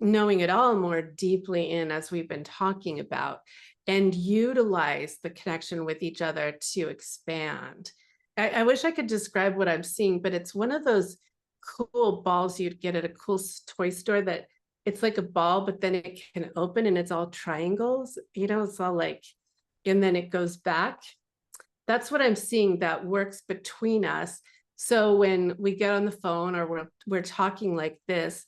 [SPEAKER 2] it all more deeply in, as we've been talking about, and utilize the connection with each other to expand. I wish I could describe what I'm seeing, but it's one of those cool balls you'd get at a cool toy store that it's like a ball, but then it can open and it's all triangles, it's all like, and then it goes back. That's what I'm seeing that works between us. So when we get on the phone or we're talking like this,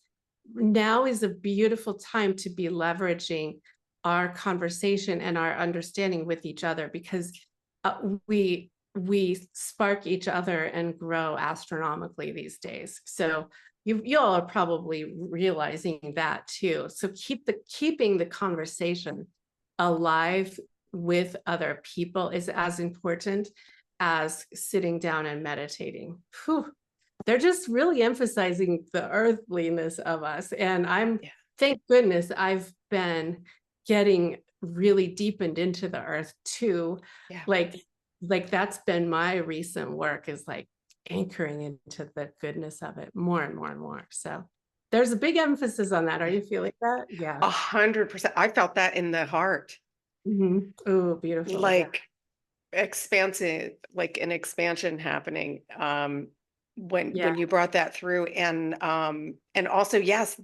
[SPEAKER 2] now is a beautiful time to be leveraging our conversation and our understanding with each other, because we spark each other and grow astronomically these days. So y'all are probably realizing that too. So keeping the conversation alive with other people is as important as sitting down and meditating. Whew. They're just really emphasizing the earthliness of us. And
[SPEAKER 1] Yeah.
[SPEAKER 2] thank goodness I've been getting really deepened into the earth too.
[SPEAKER 1] Yeah.
[SPEAKER 2] Like that's been my recent work, is like anchoring into the goodness of it more and more and more. So there's a big emphasis on that. Are you feeling that? Yeah.
[SPEAKER 1] 100%. I felt that in the heart,
[SPEAKER 2] Oh, beautiful. Yeah.
[SPEAKER 1] like expansive, like an expansion happening. When
[SPEAKER 2] Yeah.
[SPEAKER 1] you brought that through, and also, yes,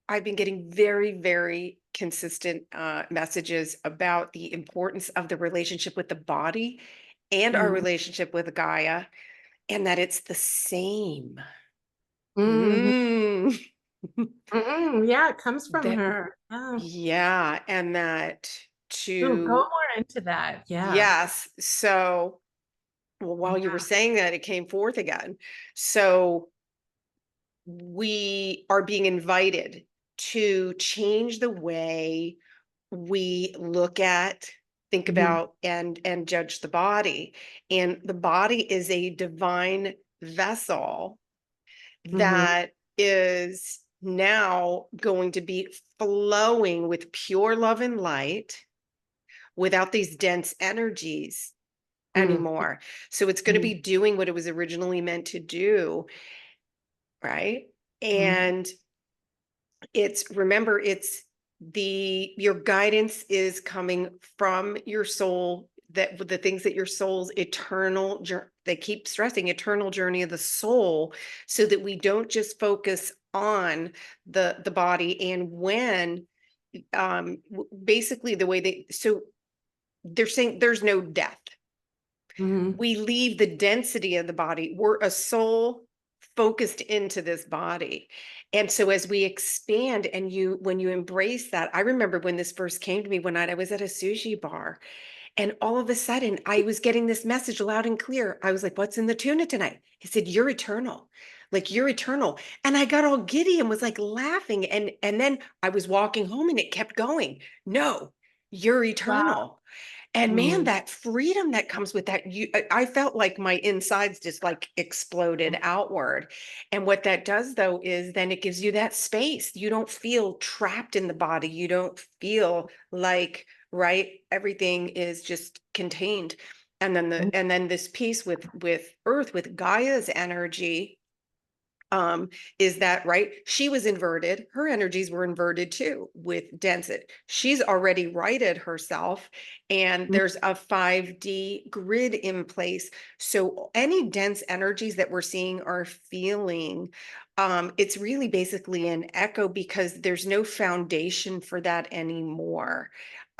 [SPEAKER 1] I've been getting very, very consistent messages about the importance of the relationship with the body and our
[SPEAKER 2] Mhm.
[SPEAKER 1] relationship with Gaia, and that it's the same.
[SPEAKER 2] Mhm.
[SPEAKER 1] Mm.
[SPEAKER 2] Yeah, it comes from
[SPEAKER 1] That,
[SPEAKER 2] her. Oh.
[SPEAKER 1] yeah, and that
[SPEAKER 2] Ooh, go
[SPEAKER 1] to,
[SPEAKER 2] more into that. Yeah.
[SPEAKER 1] yes. So, well, while you were
[SPEAKER 2] Yeah.
[SPEAKER 1] saying that, it came forth again. So we are being invited to change the way we look at, think
[SPEAKER 2] Mhm,
[SPEAKER 1] about, and judge the body. And the body is a divine vessel
[SPEAKER 2] mhm,
[SPEAKER 1] that is now going to be flowing with pure love and light without these dense energies
[SPEAKER 2] mm,
[SPEAKER 1] anymore. So it's going to
[SPEAKER 2] mhm,
[SPEAKER 1] be doing what it was originally meant to do, right?
[SPEAKER 2] mhm,
[SPEAKER 1] And it's, remember, it's your guidance is coming from your soul, that the things that your soul's eternal they keep stressing eternal journey of the soul, so that we don't just focus on the body. And when basically the way they're saying there's no death,
[SPEAKER 2] mhm,
[SPEAKER 1] we leave the density of the body. We're a soul focused into this body. And so as we expand, and when you embrace that, I remember when this first came to me one night, I was at a sushi bar, and all of a sudden I was getting this message loud and clear. I was like, "What's in the tuna tonight?" He said, "You're eternal." Like, you're eternal. And I got all giddy and was like laughing. And then I was walking home and it kept going. No, you're
[SPEAKER 2] wow,
[SPEAKER 1] eternal. And man,
[SPEAKER 2] mm,
[SPEAKER 1] that freedom that comes with that, I felt like my insides just like exploded outward. And what that does though is then it gives you that space. You don't feel trapped in the body. You don't feel like, right, everything is just contained. And then
[SPEAKER 2] mhm,
[SPEAKER 1] this piece with Earth, with Gaia's energy, um is that right, she was inverted, her energies were inverted too with density. She's already righted herself, and
[SPEAKER 2] mhm,
[SPEAKER 1] there's a 5D grid in place. So any dense energies that we're seeing or feeling, it's really basically an echo, because there's no foundation for that anymore.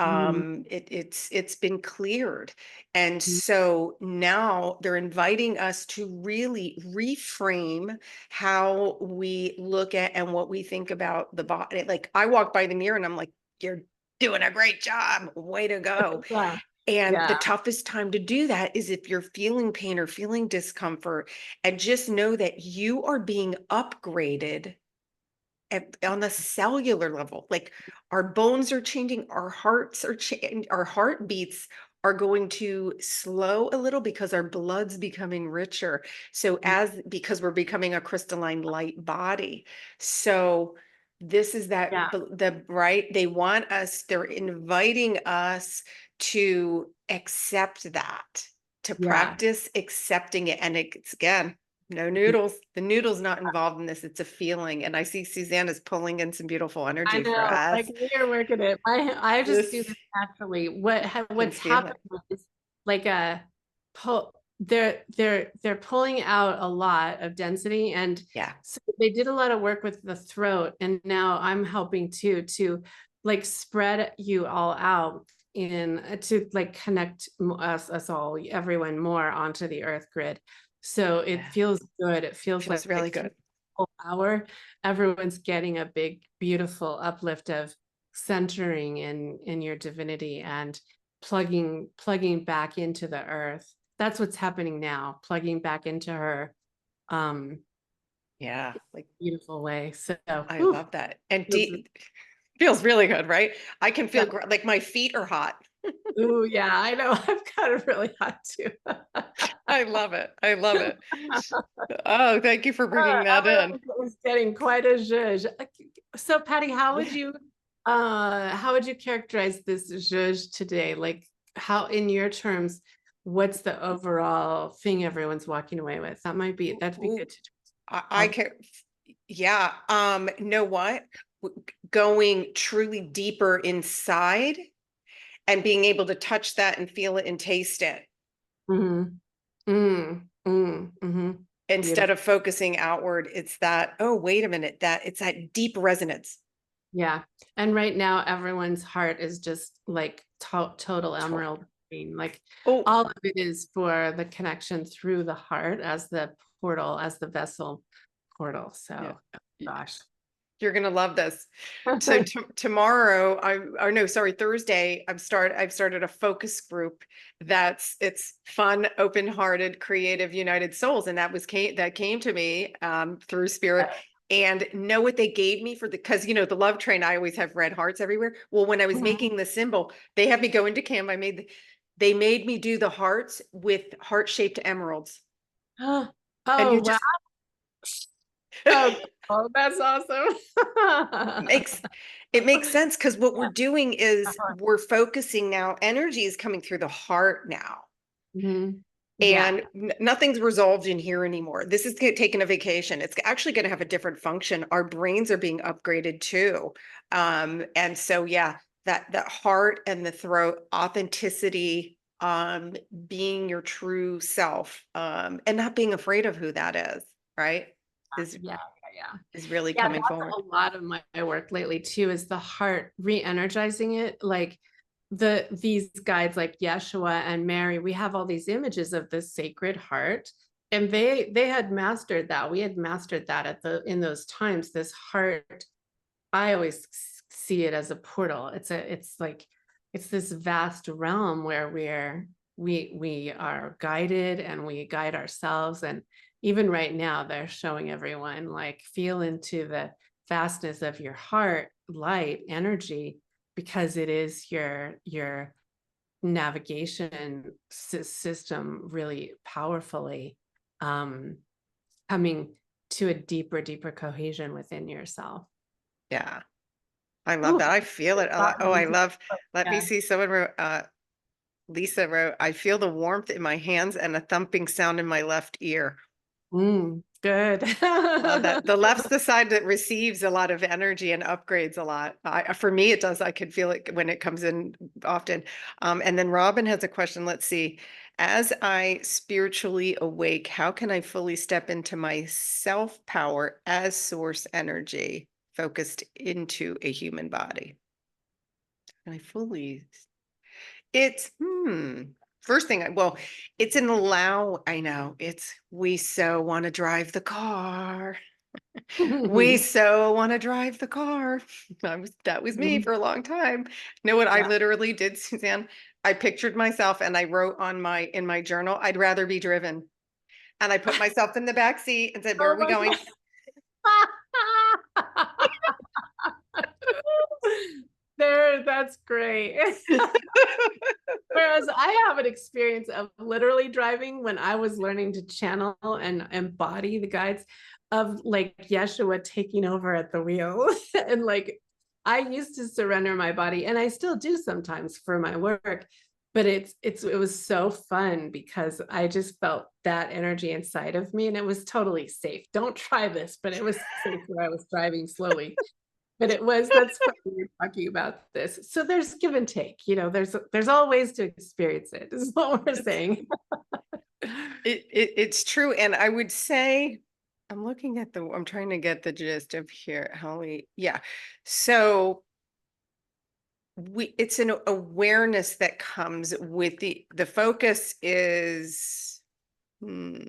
[SPEAKER 2] mhm,
[SPEAKER 1] It's been cleared. And so now they're inviting us to really reframe how we look at and what we think about the body. Like, I walk by the mirror and I'm like, "You're doing a great job. Way to go."
[SPEAKER 2] yeah,
[SPEAKER 1] And
[SPEAKER 2] yeah,
[SPEAKER 1] the toughest time to do that is if you're feeling pain or feeling discomfort, and just know that you are being upgraded on the cellular level. Like, our bones are changing, our hearts are changing, our heartbeats are going to slow a little because our blood's becoming richer. So because we're becoming a crystalline light body. So this is that
[SPEAKER 2] yeah,
[SPEAKER 1] the right, they want us, they're inviting us to accept that, to
[SPEAKER 2] yeah.
[SPEAKER 1] practice accepting it. And it's, again, no noodles. The noodle's not involved in this. It's a feeling. And I see Suzanne is pulling in some beautiful
[SPEAKER 2] I
[SPEAKER 1] energy for
[SPEAKER 2] know, like,
[SPEAKER 1] us.
[SPEAKER 2] we are working it. I just do
[SPEAKER 1] This
[SPEAKER 2] this naturally.
[SPEAKER 1] can
[SPEAKER 2] What's
[SPEAKER 1] feel
[SPEAKER 2] happened
[SPEAKER 1] it.
[SPEAKER 2] is, like, pull they're pulling out a lot of density, and
[SPEAKER 1] Yeah.
[SPEAKER 2] so they did a lot of work with the throat, and now I'm helping too, to, like, spread you all out in to, like, connect us all, everyone, more onto the earth grid. So it
[SPEAKER 1] Yeah.
[SPEAKER 2] feels good. It feels
[SPEAKER 1] Feels really
[SPEAKER 2] like through
[SPEAKER 1] good.
[SPEAKER 2] the whole hour everyone's getting a big, beautiful uplift of centering in your divinity and plugging back into the earth. That's what's happening now, plugging back into her um
[SPEAKER 1] Yeah. Like,
[SPEAKER 2] beautiful way. So
[SPEAKER 1] I
[SPEAKER 2] whew,
[SPEAKER 1] love that. And
[SPEAKER 2] feels,
[SPEAKER 1] feels really good, right? I can
[SPEAKER 2] yeah.
[SPEAKER 1] feel like my feet are hot.
[SPEAKER 2] Ooh, yeah, I know. I've got it really hot too.
[SPEAKER 1] I love it. I love it. Oh, thank you for bringing that in.
[SPEAKER 2] Everyone is getting quite a zhuzh. So Patty,
[SPEAKER 1] Yeah.
[SPEAKER 2] how would you characterize this zhuzh today? Like, how, in your terms, what's the overall thing everyone's walking away with? That'd be
[SPEAKER 1] Ooh,
[SPEAKER 2] good to
[SPEAKER 1] I
[SPEAKER 2] talk.
[SPEAKER 1] can, yeah. Know what? Going truly deeper inside and being able to touch that and feel it and taste it,
[SPEAKER 2] Mhm. Mm, mhm.
[SPEAKER 1] instead
[SPEAKER 2] Beautiful.
[SPEAKER 1] of focusing outward. It's that, oh, wait a minute, that it's that deep resonance.
[SPEAKER 2] Yeah. And right now, everyone's heart is just like total
[SPEAKER 1] To-
[SPEAKER 2] emerald green. Like,
[SPEAKER 1] Oh,
[SPEAKER 2] all of it is for the connection through the heart as the portal, as the vessel portal.
[SPEAKER 1] yeah.
[SPEAKER 2] So, gosh.
[SPEAKER 1] You're gonna love this. So tomorrow, or no, sorry, Thursday, I've started a focus group it's fun, open-hearted, creative, united souls, and that came to me through spirit. and know what they gave me for because the love train, I always have red hearts everywhere. Well, when I was
[SPEAKER 2] Mhm.
[SPEAKER 1] making the symbol, they had me go into Canva. They made me do the hearts with heart-shaped emeralds. And
[SPEAKER 2] Oh,
[SPEAKER 1] you
[SPEAKER 2] wow.
[SPEAKER 1] just
[SPEAKER 2] Oh, oh, that's awesome.
[SPEAKER 1] makes it makes sense because what we're doing is we're focusing now. Energy is coming through the heart now.
[SPEAKER 2] Mhm. Yeah.
[SPEAKER 1] And nothing's resolved in here anymore. This is taking a vacation. It's actually going to have a different function. Our brains are being upgraded too. And so, yeah, that heart and the throat, authenticity, being your true self, and not being afraid of who that is, right? Is
[SPEAKER 2] Yeah. Yeah.
[SPEAKER 1] is really
[SPEAKER 2] Yeah,
[SPEAKER 1] coming
[SPEAKER 2] that's
[SPEAKER 1] forward.
[SPEAKER 2] a lot of my work lately too, is the heart, re-energizing it. Like these guides like Yeshua and Mary, we have all these images of the Sacred Heart, and they had mastered that. We had mastered that at the in those times. This heart, I always see it as a portal. It's like it's this vast realm where we are guided and we guide ourselves. And even right now, they're showing everyone like feel into the vastness of your heart, light, energy, because it is your navigation system really powerfully um, coming to a deeper cohesion within yourself.
[SPEAKER 1] Yeah, I love
[SPEAKER 2] Ooh,
[SPEAKER 1] that. I feel it a lot. Oh,
[SPEAKER 2] gotten
[SPEAKER 1] I
[SPEAKER 2] into
[SPEAKER 1] love. Let me
[SPEAKER 2] yeah.
[SPEAKER 1] see. Someone wrote. Lisa wrote, "I feel the warmth in my hands and a thumping sound in my left ear."
[SPEAKER 2] Good.
[SPEAKER 1] Love that. The left's the side that receives a lot of energy and upgrades a lot. For me, it does. I can feel it when it comes in often. And then Robin has a question. Let's see. As I spiritually awake, how can I fully step into my self power as source energy focused into a human body? Can I fully? It's First thing, well, it's an allow. I know it's we so want to drive the car. We so want to drive the car. That was me for a long time. Know what I
[SPEAKER 2] Yeah.
[SPEAKER 1] literally did, Suzanne? I pictured myself and I wrote on my in my journal, I'd rather be driven. And I put myself in the back seat and said, "Where are
[SPEAKER 2] Oh
[SPEAKER 1] we
[SPEAKER 2] my
[SPEAKER 1] going?"
[SPEAKER 2] God. There, that's great. Whereas I have an experience of literally driving when I was learning to channel and embody the guides of like Yeshua taking over at the wheel. And like I used to surrender my body, and I still do sometimes for my work, but it was so fun because I just felt that energy inside of me, and it was totally safe. Don't try this, but it was safe where I was driving slowly. But that's funny you're talking about this. So there's give and take, there's all ways to experience it, is what we're
[SPEAKER 1] It's
[SPEAKER 2] saying.
[SPEAKER 1] it's true. And I would say I'm trying to get the gist of here, Holly. Yeah. So it's an awareness that comes with the focus is hmm,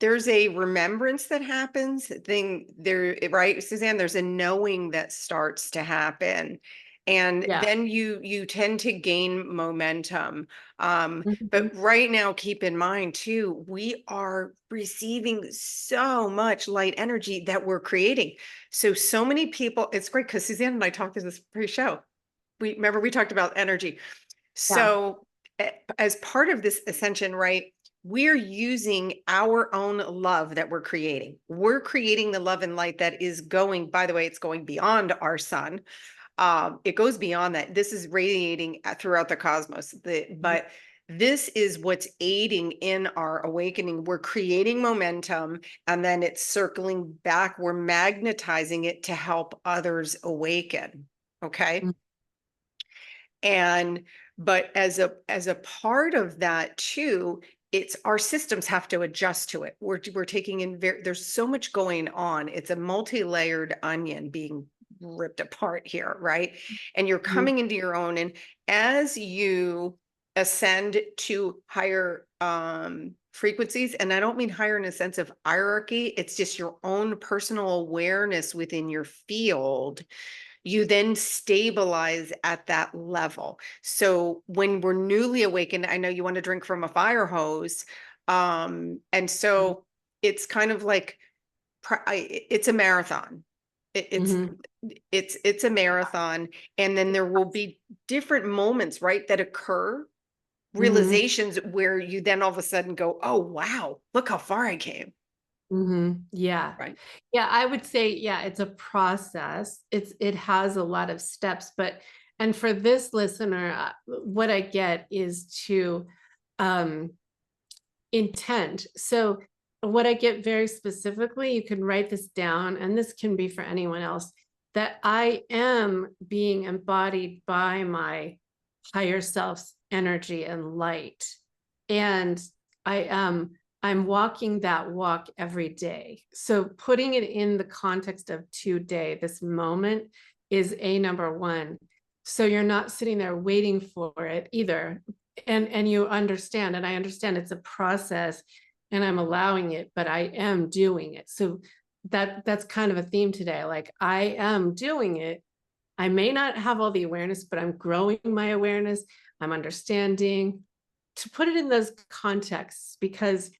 [SPEAKER 1] there's a remembrance that happens thing there, right, Suzanne? There's a knowing that starts to happen, and
[SPEAKER 2] Yeah.
[SPEAKER 1] then you tend to gain momentum. But
[SPEAKER 2] Mhm.
[SPEAKER 1] right now, keep in mind too, we are receiving so much light energy that we're creating. So many people, it's great because Suzanne and I talked to this pre-show. We talked about energy.
[SPEAKER 2] Yeah.
[SPEAKER 1] So as part of this ascension, right, we're using our own love that we're creating. We're creating the love and light that is going, by the way, it's going beyond our sun. It goes beyond that. This is radiating throughout the cosmos. But this is what's aiding in our awakening. We're creating momentum and then it's circling back. We're magnetizing it to help others awaken. Okay.
[SPEAKER 2] Mhm.
[SPEAKER 1] And but as a part of that too, it's our systems have to adjust to it. We're taking in there's so much going on. It's a multi-layered onion being ripped apart here, right? And you're
[SPEAKER 2] Mhm.
[SPEAKER 1] coming into your own. And as you ascend to higher frequencies, and I don't mean higher in a sense of hierarchy, it's just your own personal awareness within your field, you then stabilize at that level. So when we're newly awakened, I know you want to drink from a fire hose. And so it's kind of like it's a marathon. It, it's
[SPEAKER 2] Mhm,
[SPEAKER 1] it's a marathon, and then there will be different moments, right, that occur,
[SPEAKER 2] mhm,
[SPEAKER 1] realizations where you then all of a sudden go, "Oh, wow, look how far I came."
[SPEAKER 2] mhm. Yeah.
[SPEAKER 1] Right?
[SPEAKER 2] Yeah, I would say, yeah, it's a process. It has a lot of steps, but and for this listener, what I get is to um intent. So what I get very specifically, you can write this down, and this can be for anyone else, that I am being embodied by my higher self's energy and light. And I am I'm walking that walk every day. So putting it in the context of today, this moment is a number one. So you're not sitting there waiting for it either. And you understand, and I understand it's a process and I'm allowing it, but I am doing it. So that's kind of a theme today. Like I am doing it. I may not have all the awareness, but I'm growing my awareness. I'm understanding to put it in those contexts, because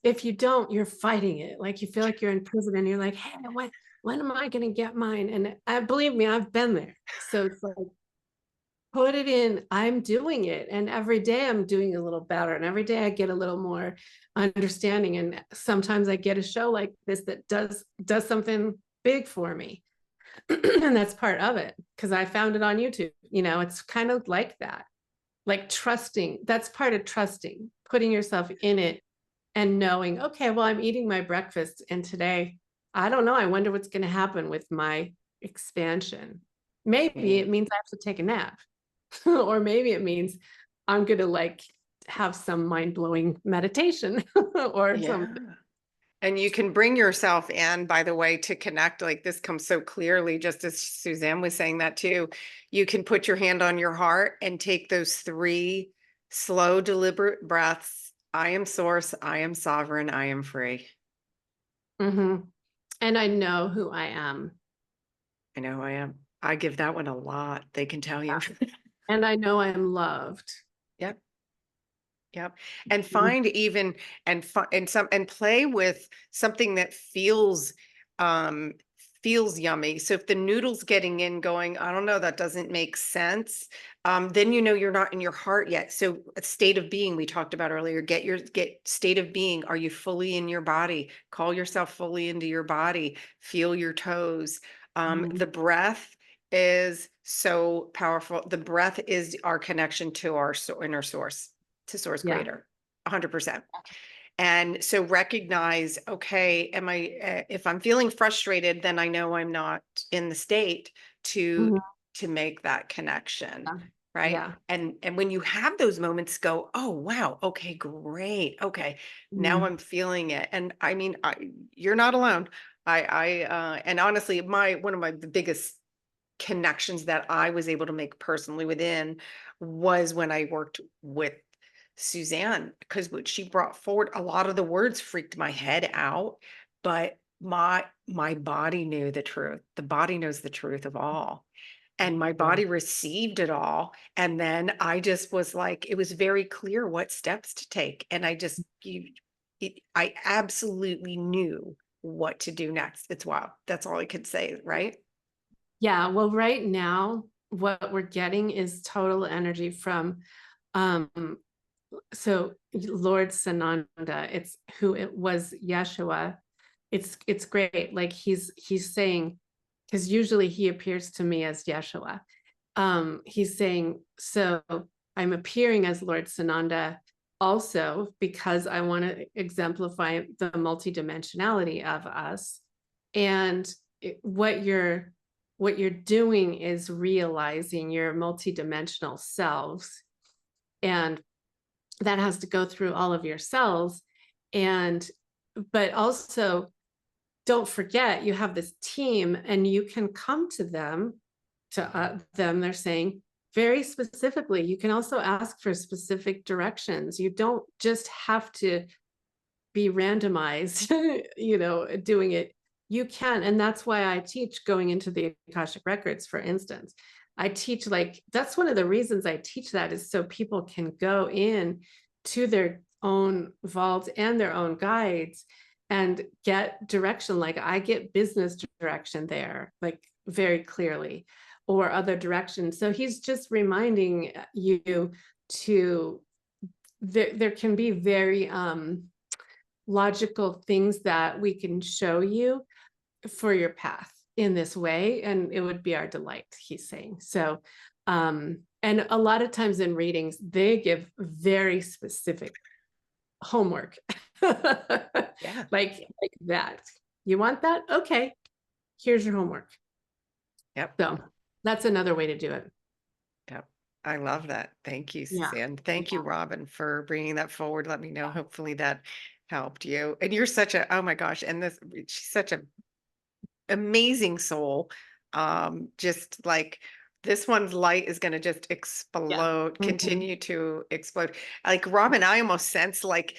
[SPEAKER 2] if you don't, you're fighting it. Like you feel like you're in prison and you're like, hey, when am I going to get mine? And believe me, I've been there. So it's like, put it in, I'm doing it. And every day I'm doing a little better. And every day I get a little more understanding. And sometimes I get a show like this that does something big for me. And that's part of it because I found it on YouTube. It's kind of like that, like trusting. That's part of trusting, putting yourself in it and knowing, okay, well, I'm eating my breakfast. And today, I don't know. I wonder what's going to happen with my expansion. Maybe it
[SPEAKER 1] Mm.
[SPEAKER 2] means I have to take a nap. Or maybe it means I'm going to like have some mind-blowing meditation or
[SPEAKER 1] Yeah.
[SPEAKER 2] something.
[SPEAKER 1] And you can bring yourself in, by the way, to connect. Like this comes so clearly, just as Suzanne was saying that too. You can put your hand on your heart and take those three slow, deliberate breaths. I am source, I am sovereign, I am free.
[SPEAKER 2] Mhm. And I know who I am.
[SPEAKER 1] I know I am. I give that one a lot. They can tell you.
[SPEAKER 2] And I know I'm loved.
[SPEAKER 1] Yep. Yep. And
[SPEAKER 2] Mhm.
[SPEAKER 1] find even and play with something that um feels yummy. So if the noodle's getting in going, I don't know, that doesn't make sense. Then you know you're not in your heart yet. So a state of being we talked about earlier, get state of being. Are you fully in your body? Call yourself fully into your body. Feel your toes.
[SPEAKER 2] Mhm.
[SPEAKER 1] The breath is so powerful. The breath is our connection to our inner source, to source
[SPEAKER 2] Yeah.
[SPEAKER 1] greater, 100%. And so recognize, okay, if I'm feeling frustrated, then I know I'm not in the state to
[SPEAKER 2] Mhm.
[SPEAKER 1] make that connection,
[SPEAKER 2] Yeah.
[SPEAKER 1] right?
[SPEAKER 2] Yeah.
[SPEAKER 1] And when you have those moments, go, oh wow, okay, great, okay, now
[SPEAKER 2] Mhm.
[SPEAKER 1] I'm feeling it. And I mean, you're not alone. And honestly, my one of my the biggest connections that I was able to make personally within was when I worked with Suzanne, because what she brought forward, a lot of the words freaked my head out, but my body knew the truth. The body knows the truth of all. And my
[SPEAKER 2] Yeah.
[SPEAKER 1] body received it all. And then I just was like, it was very clear what steps to take. And I absolutely knew what to do next. It's wild. That's all I could say, right?
[SPEAKER 2] Yeah. Well, right now, what we're getting is total energy from um so Lord Sananda. It's who it was, Yeshua. It's great. Like he's saying, because usually he appears to me as Yeshua. He's saying, so I'm appearing as Lord Sananda also because I want to exemplify the multidimensionality of us. And what you're doing is realizing your multidimensional selves. And that has to go through all of your cells. And but also don't forget you have this team and you can come to them, they're saying very specifically. You can also ask for specific directions. You don't just have to be randomized, doing it. You can. And that's why I teach going into the Akashic Records, for instance. I teach, like, that's one of the reasons I teach that, is so people can go in to their own vault and their own guides and get direction. Like I get business direction there, like very clearly, or other directions. So he's just reminding you to, there can be very logical things that we can show you for your path in this way, and it would be our delight, he's saying. So and a lot of times in readings they give very specific homework.
[SPEAKER 1] Yeah.
[SPEAKER 2] Like that, you want that, okay, here's your homework.
[SPEAKER 1] Yep.
[SPEAKER 2] So that's another way to do it.
[SPEAKER 1] Yep. I love that. Thank you,
[SPEAKER 2] Yeah,
[SPEAKER 1] Suzanne. Thank you,
[SPEAKER 2] yeah,
[SPEAKER 1] Robin, for bringing that forward. Let me know. Hopefully that helped you. And you're such a, oh my gosh. And this, she's such a amazing soul. Just like this one's light is going to just
[SPEAKER 2] yeah.
[SPEAKER 1] explode,
[SPEAKER 2] Mhm.
[SPEAKER 1] continue to explode. Like Robin, I almost sense like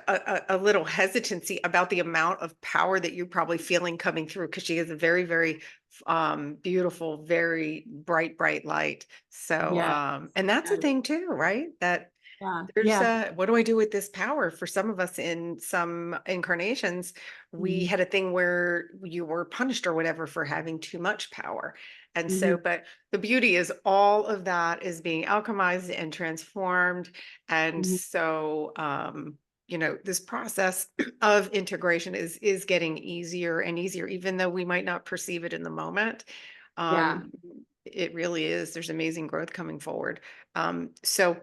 [SPEAKER 1] a little hesitancy about the amount of power that you're probably feeling coming through, because she is a very, very beautiful, very bright, bright light. So,
[SPEAKER 2] Yeah,
[SPEAKER 1] and that's a
[SPEAKER 2] yeah,
[SPEAKER 1] thing too, right? That
[SPEAKER 2] yeah,
[SPEAKER 1] there's
[SPEAKER 2] yeah.
[SPEAKER 1] what do I do with this power? For some of us in some incarnations, we
[SPEAKER 2] Mhm.
[SPEAKER 1] had a thing where you were punished or whatever for having too much power. And so,
[SPEAKER 2] Mhm.
[SPEAKER 1] but the beauty is all of that is being alchemized and transformed. And
[SPEAKER 2] Mhm.
[SPEAKER 1] so, this process of integration is getting easier and easier, even though we might not perceive it in the moment.
[SPEAKER 2] Yeah.
[SPEAKER 1] Um, it really is. There's amazing growth coming forward. So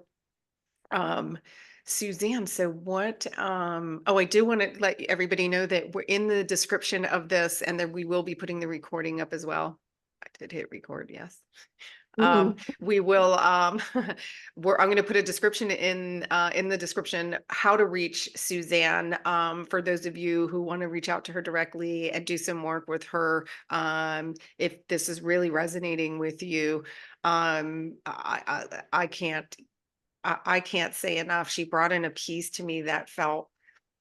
[SPEAKER 1] um, Suzanne, so what, oh, I do want to let everybody know that we're in the description of this, and that we will be putting the recording up as well. I did hit record, yes.
[SPEAKER 2] Mhm.
[SPEAKER 1] We will, I'm going to put a description in the description, how to reach Suzanne, for those of you who want to reach out to her directly and do some work with her. If this is really resonating with you, I can't I can't say enough. She brought in a piece to me that felt
[SPEAKER 2] Mhm.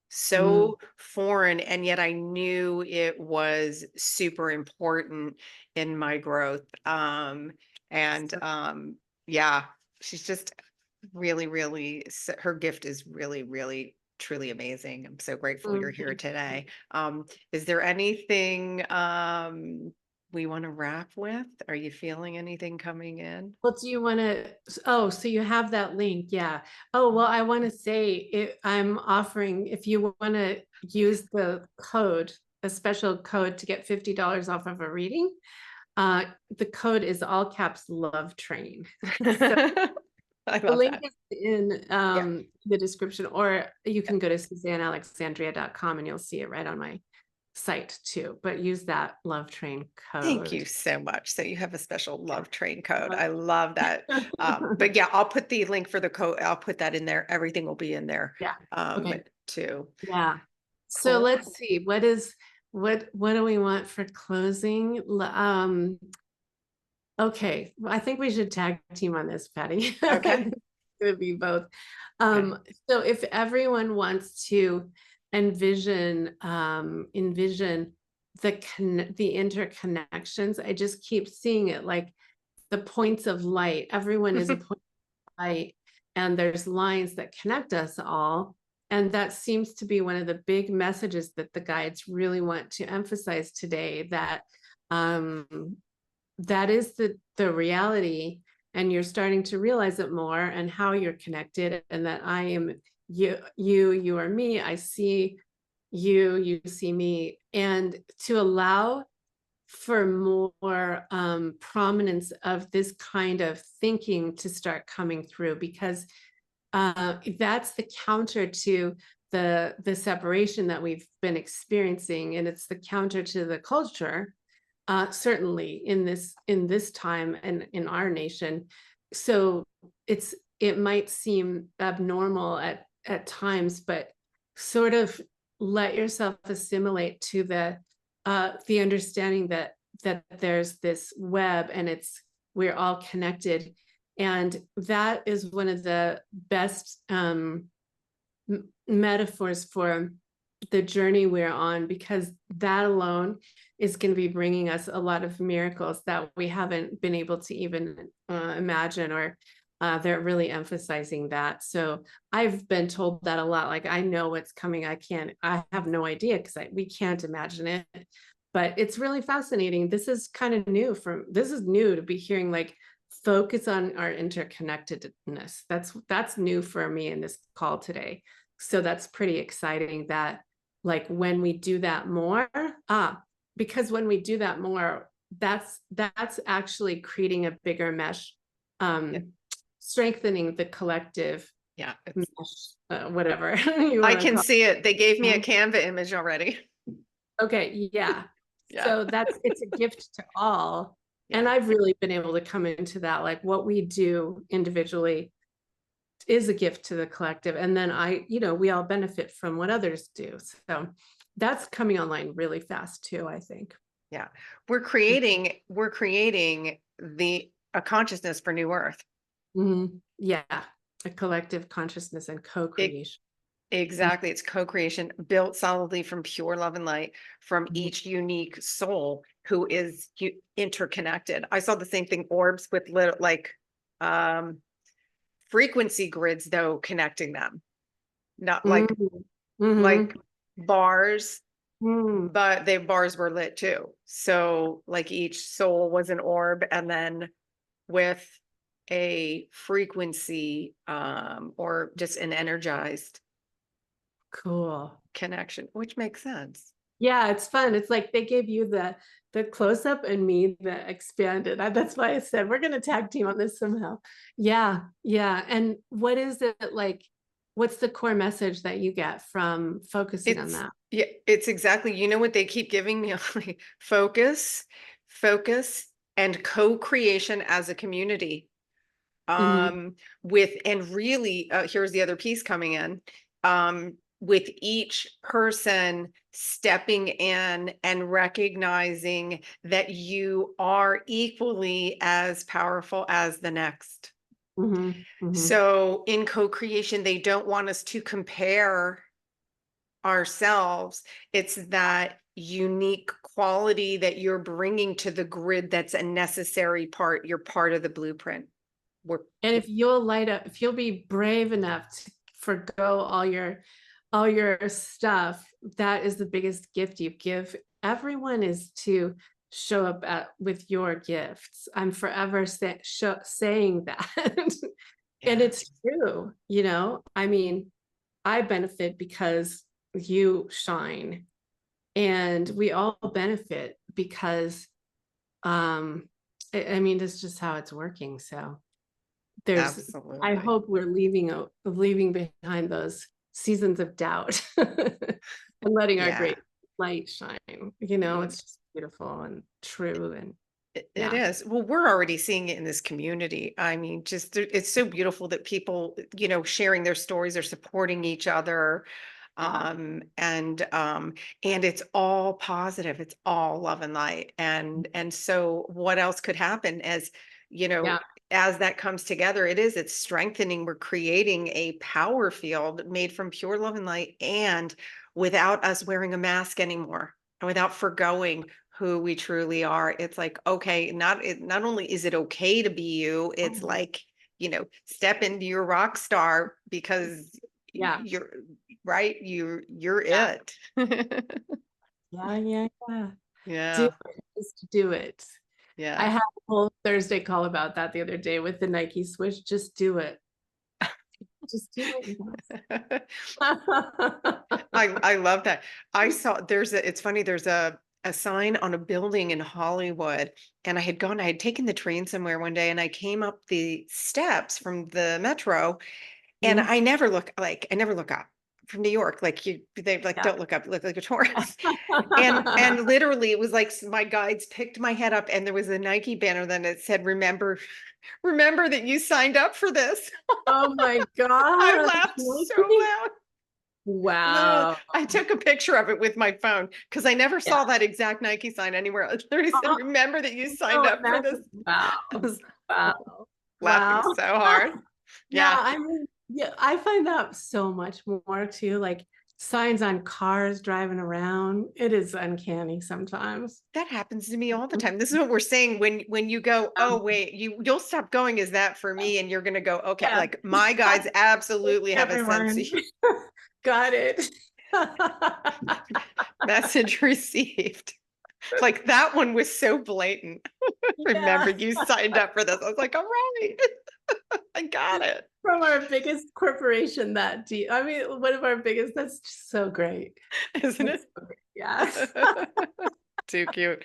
[SPEAKER 1] so foreign, and yet I knew it was super important in my growth. And
[SPEAKER 2] So,
[SPEAKER 1] yeah, she's just really, really, her gift is really, really, truly amazing. I'm so grateful you're here
[SPEAKER 2] thank
[SPEAKER 1] today.
[SPEAKER 2] you.
[SPEAKER 1] Is there anything we want to wrap with? Are you feeling anything coming in?
[SPEAKER 2] Well, do you want to? Oh, so you have that link. Yeah. Oh, well, I want to say I'm offering, if you want to use the code, a special code to get $50 off of a reading, the code is all caps love train. So
[SPEAKER 1] I
[SPEAKER 2] the
[SPEAKER 1] love
[SPEAKER 2] link
[SPEAKER 1] that.
[SPEAKER 2] is in
[SPEAKER 1] Yeah.
[SPEAKER 2] the description, or you can go to SuzanneAlexandria.com and you'll see it right on my site too. But use that love train
[SPEAKER 1] Thank you
[SPEAKER 2] code.
[SPEAKER 1] so much. So you have a special
[SPEAKER 2] Yeah.
[SPEAKER 1] love train code.
[SPEAKER 2] Love
[SPEAKER 1] I love that.
[SPEAKER 2] train.
[SPEAKER 1] But yeah, I'll put the link for the code. I'll put that in there. Everything will be in there
[SPEAKER 2] Yeah. Okay.
[SPEAKER 1] too.
[SPEAKER 2] Yeah. So
[SPEAKER 1] Cool.
[SPEAKER 2] let's see, what do we want for closing? Okay, well, I think we should tag team on this, Patty. I
[SPEAKER 1] Okay.
[SPEAKER 2] think it would be both.
[SPEAKER 1] Okay.
[SPEAKER 2] So if everyone wants to envision the interconnections, I just keep seeing it like the points of light. Everyone is a point of light, and there's lines that connect us all. And that seems to be one of the big messages that the guides really want to emphasize today, that um, that is the reality, and you're starting to realize it more, and how you're connected, and that I am you are me, I see you, you see me, and to allow for more prominence of this kind of thinking to start coming through, because that's the counter to the separation that we've been experiencing, and it's the counter to the culture, certainly in this time and in our nation. So it might seem abnormal at times, but sort of let yourself assimilate to the understanding that there's this web, and we're all connected. And that is one of the best metaphors for the journey we're on, because that alone is going to be bringing us a lot of miracles that we haven't been able to even imagine, or They're really emphasizing that. So I've been told that a lot. Like, I know what's coming. I have no idea because we can't imagine it. But it's really fascinating. This is kind of new this is new to be hearing like focus on our interconnectedness. That's new for me in this call today. So that's pretty exciting that like when we do that more, because when we do that more, that's actually creating a bigger mesh.
[SPEAKER 1] Yeah.
[SPEAKER 2] Strengthening the collective
[SPEAKER 1] Yeah.
[SPEAKER 2] mesh, whatever you
[SPEAKER 1] I
[SPEAKER 2] want to
[SPEAKER 1] can
[SPEAKER 2] call
[SPEAKER 1] see it. They gave me a
[SPEAKER 2] it.
[SPEAKER 1] Canva image already.
[SPEAKER 2] Okay, yeah.
[SPEAKER 1] Yeah.
[SPEAKER 2] So it's a gift to all. And
[SPEAKER 1] Yeah.
[SPEAKER 2] I've really been able to come into that, like what we do individually is a gift to the collective. And then we all benefit from what others do. So that's coming online really fast too, I think.
[SPEAKER 1] Yeah. We're creating a consciousness for New Earth.
[SPEAKER 2] Yeah, a collective consciousness and
[SPEAKER 1] It,
[SPEAKER 2] co-creation.
[SPEAKER 1] exactly. It's co-creation built solidly from pure love and light from
[SPEAKER 2] Mhm.
[SPEAKER 1] each unique soul who is interconnected. I saw the same thing, orbs with little um frequency grids though connecting them. Not
[SPEAKER 2] Mhm.
[SPEAKER 1] like
[SPEAKER 2] Mhm.
[SPEAKER 1] bars,
[SPEAKER 2] Mm.
[SPEAKER 1] but the bars were lit too. So like each soul was an orb and then with a frequency or just an energized
[SPEAKER 2] Cool.
[SPEAKER 1] connection, which makes sense.
[SPEAKER 2] Yeah, it's fun. It's like they gave you the close up and me the expanded. That's why I said we're gonna tag team on this somehow. Yeah, yeah. And what is it like? What's the core message that you get from focusing on
[SPEAKER 1] It's
[SPEAKER 2] that?
[SPEAKER 1] yeah, it's exactly, you know what they keep giving me? Like, focus, and co-creation as a community.
[SPEAKER 2] Mhm.
[SPEAKER 1] And really, here's the other piece coming in. With each person stepping in and recognizing that you are equally as powerful as the next.
[SPEAKER 2] Mhm. Mhm.
[SPEAKER 1] So in co-creation, they don't want us to compare ourselves. It's that unique quality that you're bringing to the grid that's a necessary part. You're part of the blueprint. We're
[SPEAKER 2] And if you'll light up, if you'll be brave enough to forgo all your stuff, that is the biggest gift you give everyone is to show up with your gifts. I'm forever saying that. And
[SPEAKER 1] yeah.
[SPEAKER 2] it's true, I mean, I benefit because you shine and we all benefit because I mean, that's just how it's working. So I
[SPEAKER 1] Absolutely.
[SPEAKER 2] hope we're leaving behind those seasons of doubt and letting our
[SPEAKER 1] Yeah.
[SPEAKER 2] great light shine.
[SPEAKER 1] Mm,
[SPEAKER 2] It's just beautiful and true. And
[SPEAKER 1] it
[SPEAKER 2] yeah,
[SPEAKER 1] is. Well, we're already seeing it in this community. I mean, just it's so beautiful that people, sharing their stories are supporting each other.
[SPEAKER 2] yeah,
[SPEAKER 1] And it's all positive. It's all love and light. And so what else could happen you know,
[SPEAKER 2] yeah.
[SPEAKER 1] as that comes together, it's strengthening. We're creating a power field made from pure love and light and without us wearing a mask anymore, and without forgoing who we truly are. It's like, okay, not only is it okay to be you, it's
[SPEAKER 2] Mhm.
[SPEAKER 1] like, step into your rock star because
[SPEAKER 2] Yeah,
[SPEAKER 1] you're right. You're
[SPEAKER 2] yeah,
[SPEAKER 1] it.
[SPEAKER 2] yeah, yeah, yeah. Do
[SPEAKER 1] Yeah.
[SPEAKER 2] it. Just do it. I
[SPEAKER 1] Yeah.
[SPEAKER 2] had a whole Thursday call about that the other day with the Nike switch. Just do it. Just do it, you guys.
[SPEAKER 1] I love that. It's funny, there's a sign on a building in Hollywood, and I had taken the train somewhere one day and I came up the steps from the metro. And
[SPEAKER 2] Mhm.
[SPEAKER 1] I never look up from New York. Like they like,
[SPEAKER 2] Yeah.
[SPEAKER 1] don't look up, you look like a tourist. And literally it was like my guides picked my head up and there was a Nike banner then it said, remember that you signed up for this.
[SPEAKER 2] Oh my
[SPEAKER 1] I
[SPEAKER 2] gosh.
[SPEAKER 1] laughed so
[SPEAKER 2] Really?
[SPEAKER 1] loud. Literally,
[SPEAKER 2] Wow.
[SPEAKER 1] I took a picture of it with my phone because I never
[SPEAKER 2] Yeah.
[SPEAKER 1] saw that exact Nike sign anywhere. It literally said,
[SPEAKER 2] Oh,
[SPEAKER 1] remember that you signed
[SPEAKER 2] no,
[SPEAKER 1] up for this.
[SPEAKER 2] imagine. Wow.
[SPEAKER 1] I was
[SPEAKER 2] Wow.
[SPEAKER 1] laughing
[SPEAKER 2] Wow.
[SPEAKER 1] so hard.
[SPEAKER 2] Yeah,
[SPEAKER 1] Yeah.
[SPEAKER 2] I mean, yeah, I find that so much more too. Like signs on cars driving around. It is uncanny sometimes.
[SPEAKER 1] That happens to me all the time. This is what we're saying when you go, oh
[SPEAKER 2] Um,
[SPEAKER 1] wait, you'll stop going. Is that for me? And you're gonna go, okay.
[SPEAKER 2] yeah.
[SPEAKER 1] Like my guides absolutely have a sense of
[SPEAKER 2] Everyone got it.
[SPEAKER 1] message received. Like that one was so blatant. Remember,
[SPEAKER 2] Yeah.
[SPEAKER 1] you signed up for this. I was like, all right, I got it.
[SPEAKER 2] From our biggest corporation that deep. I mean, one of our biggest, that's just so great.
[SPEAKER 1] Isn't
[SPEAKER 2] That's
[SPEAKER 1] it?
[SPEAKER 2] so great. Yes.
[SPEAKER 1] Too cute.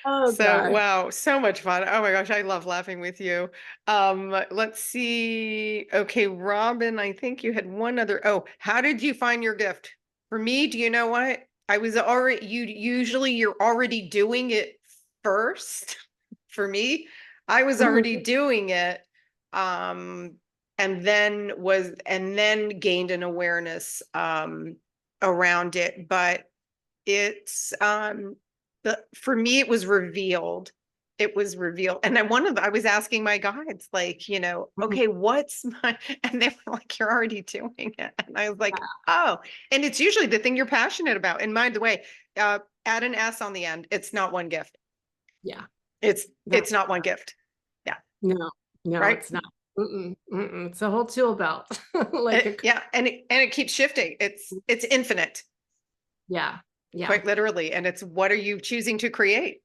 [SPEAKER 2] Oh
[SPEAKER 1] So,
[SPEAKER 2] gosh.
[SPEAKER 1] wow, so much fun. Oh my gosh, I love laughing with you. Let's see. Okay, Robin, I think you had one other. Oh, how did you find your gift? For me, do you know what? I was already, you're already doing it first. For me, I was already
[SPEAKER 2] Mhm.
[SPEAKER 1] doing it. Um, and then gained an awareness around it. But it's for me it was revealed. It was revealed. And then I was asking my guides, like,
[SPEAKER 2] Mhm.
[SPEAKER 1] okay, what's my, and they were like, you're already doing it. And I was like,
[SPEAKER 2] Yeah.
[SPEAKER 1] oh, and it's usually the thing you're passionate about. And by the way, add an S on the end. It's not one gift.
[SPEAKER 2] Yeah.
[SPEAKER 1] It's
[SPEAKER 2] That's
[SPEAKER 1] not one gift. Yeah.
[SPEAKER 2] no, no,
[SPEAKER 1] Right.
[SPEAKER 2] it's not. Mm-mm, mm-mm. It's a whole tool belt. Like a
[SPEAKER 1] Yeah. And it keeps shifting. It's infinite,
[SPEAKER 2] yeah, yeah,
[SPEAKER 1] quite literally. And it's, what are you choosing to create?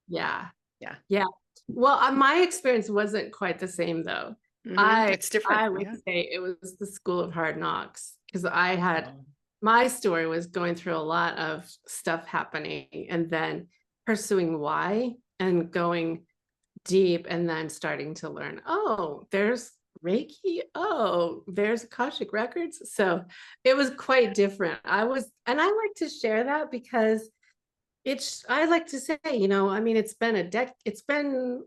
[SPEAKER 2] yeah,
[SPEAKER 1] Yeah.
[SPEAKER 2] yeah. Well, my experience wasn't quite the same though. I
[SPEAKER 1] It's different.
[SPEAKER 2] I would
[SPEAKER 1] Yeah.
[SPEAKER 2] say it was the school of hard knocks because I had my story was going through a lot of stuff happening and then pursuing why and going deep and then starting to learn, oh, there's Reiki. Oh, there's Akashic records. So it was quite different. And I like to share that because I like to say, I mean, it's been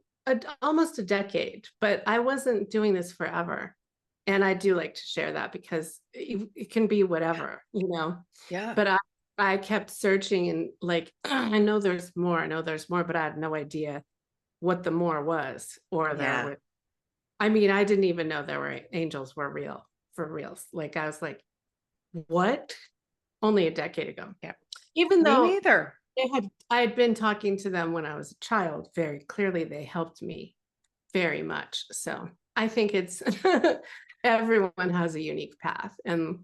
[SPEAKER 2] almost a decade, but I wasn't doing this forever. And I do like to share that because it can be whatever.
[SPEAKER 1] Yeah.
[SPEAKER 2] But I kept searching and like, I know there's more, but I had no idea what the more was or there
[SPEAKER 1] Yeah.
[SPEAKER 2] were. I mean, I didn't even know there were angels were real for reals. Like I was like, what? Only a decade ago.
[SPEAKER 1] Yeah.
[SPEAKER 2] Even
[SPEAKER 1] Me
[SPEAKER 2] though
[SPEAKER 1] neither.
[SPEAKER 2] I had been talking to them when I was a child, very clearly they helped me very much. So I think it's everyone has a unique path and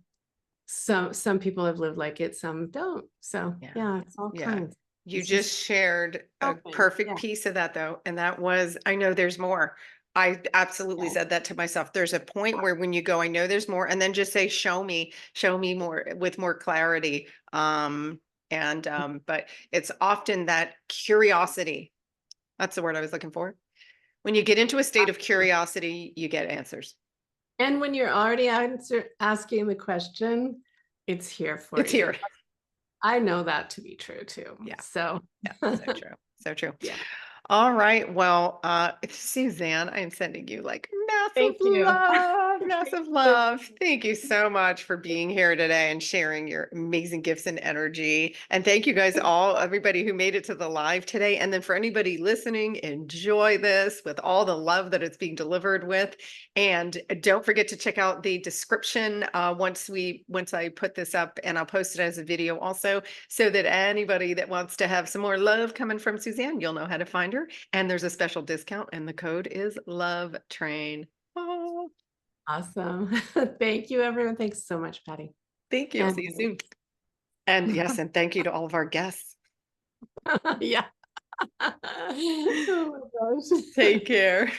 [SPEAKER 2] some people have lived like it, some don't. So
[SPEAKER 1] Yeah.
[SPEAKER 2] yeah, it's all
[SPEAKER 1] Yeah.
[SPEAKER 2] kinds.
[SPEAKER 1] You
[SPEAKER 2] It's just
[SPEAKER 1] just shared a
[SPEAKER 2] helping.
[SPEAKER 1] perfect
[SPEAKER 2] Yeah.
[SPEAKER 1] piece of that though. And that was, I know there's more. I absolutely
[SPEAKER 2] Yeah.
[SPEAKER 1] said that to myself. There's a point where when you go, I know there's more, and then just say, show me more with more clarity. But it's often that curiosity. That's the word I was looking for. When you get into a state of curiosity, you get answers.
[SPEAKER 2] And when you're already asking the question, it's here for
[SPEAKER 1] It's
[SPEAKER 2] you.
[SPEAKER 1] here.
[SPEAKER 2] I know that to be true too.
[SPEAKER 1] Yeah.
[SPEAKER 2] So
[SPEAKER 1] Yeah. So true. So true.
[SPEAKER 2] yeah.
[SPEAKER 1] All right. Well, Suzanne, I am sending you like massive
[SPEAKER 2] Thank you.
[SPEAKER 1] love,
[SPEAKER 2] Thank
[SPEAKER 1] massive
[SPEAKER 2] you.
[SPEAKER 1] love. Thank you so much for being here today and sharing your amazing gifts and energy. And thank you guys all, everybody who made it to the live today. And then for anybody listening, enjoy this with all the love that it's being delivered with. And don't forget to check out the description once I put this up, and I'll post it as a video also, so that anybody that wants to have some more love coming from Suzanne, you'll know how to find her. And there's a special discount, and the code is LOVETRAIN. Oh,
[SPEAKER 2] Awesome. Thank you, everyone. Thanks so much, Patty.
[SPEAKER 1] thank you. I'll
[SPEAKER 2] And
[SPEAKER 1] see you soon. And yes, and thank you to all of our guests.
[SPEAKER 2] yeah. Oh my gosh.
[SPEAKER 1] Take care.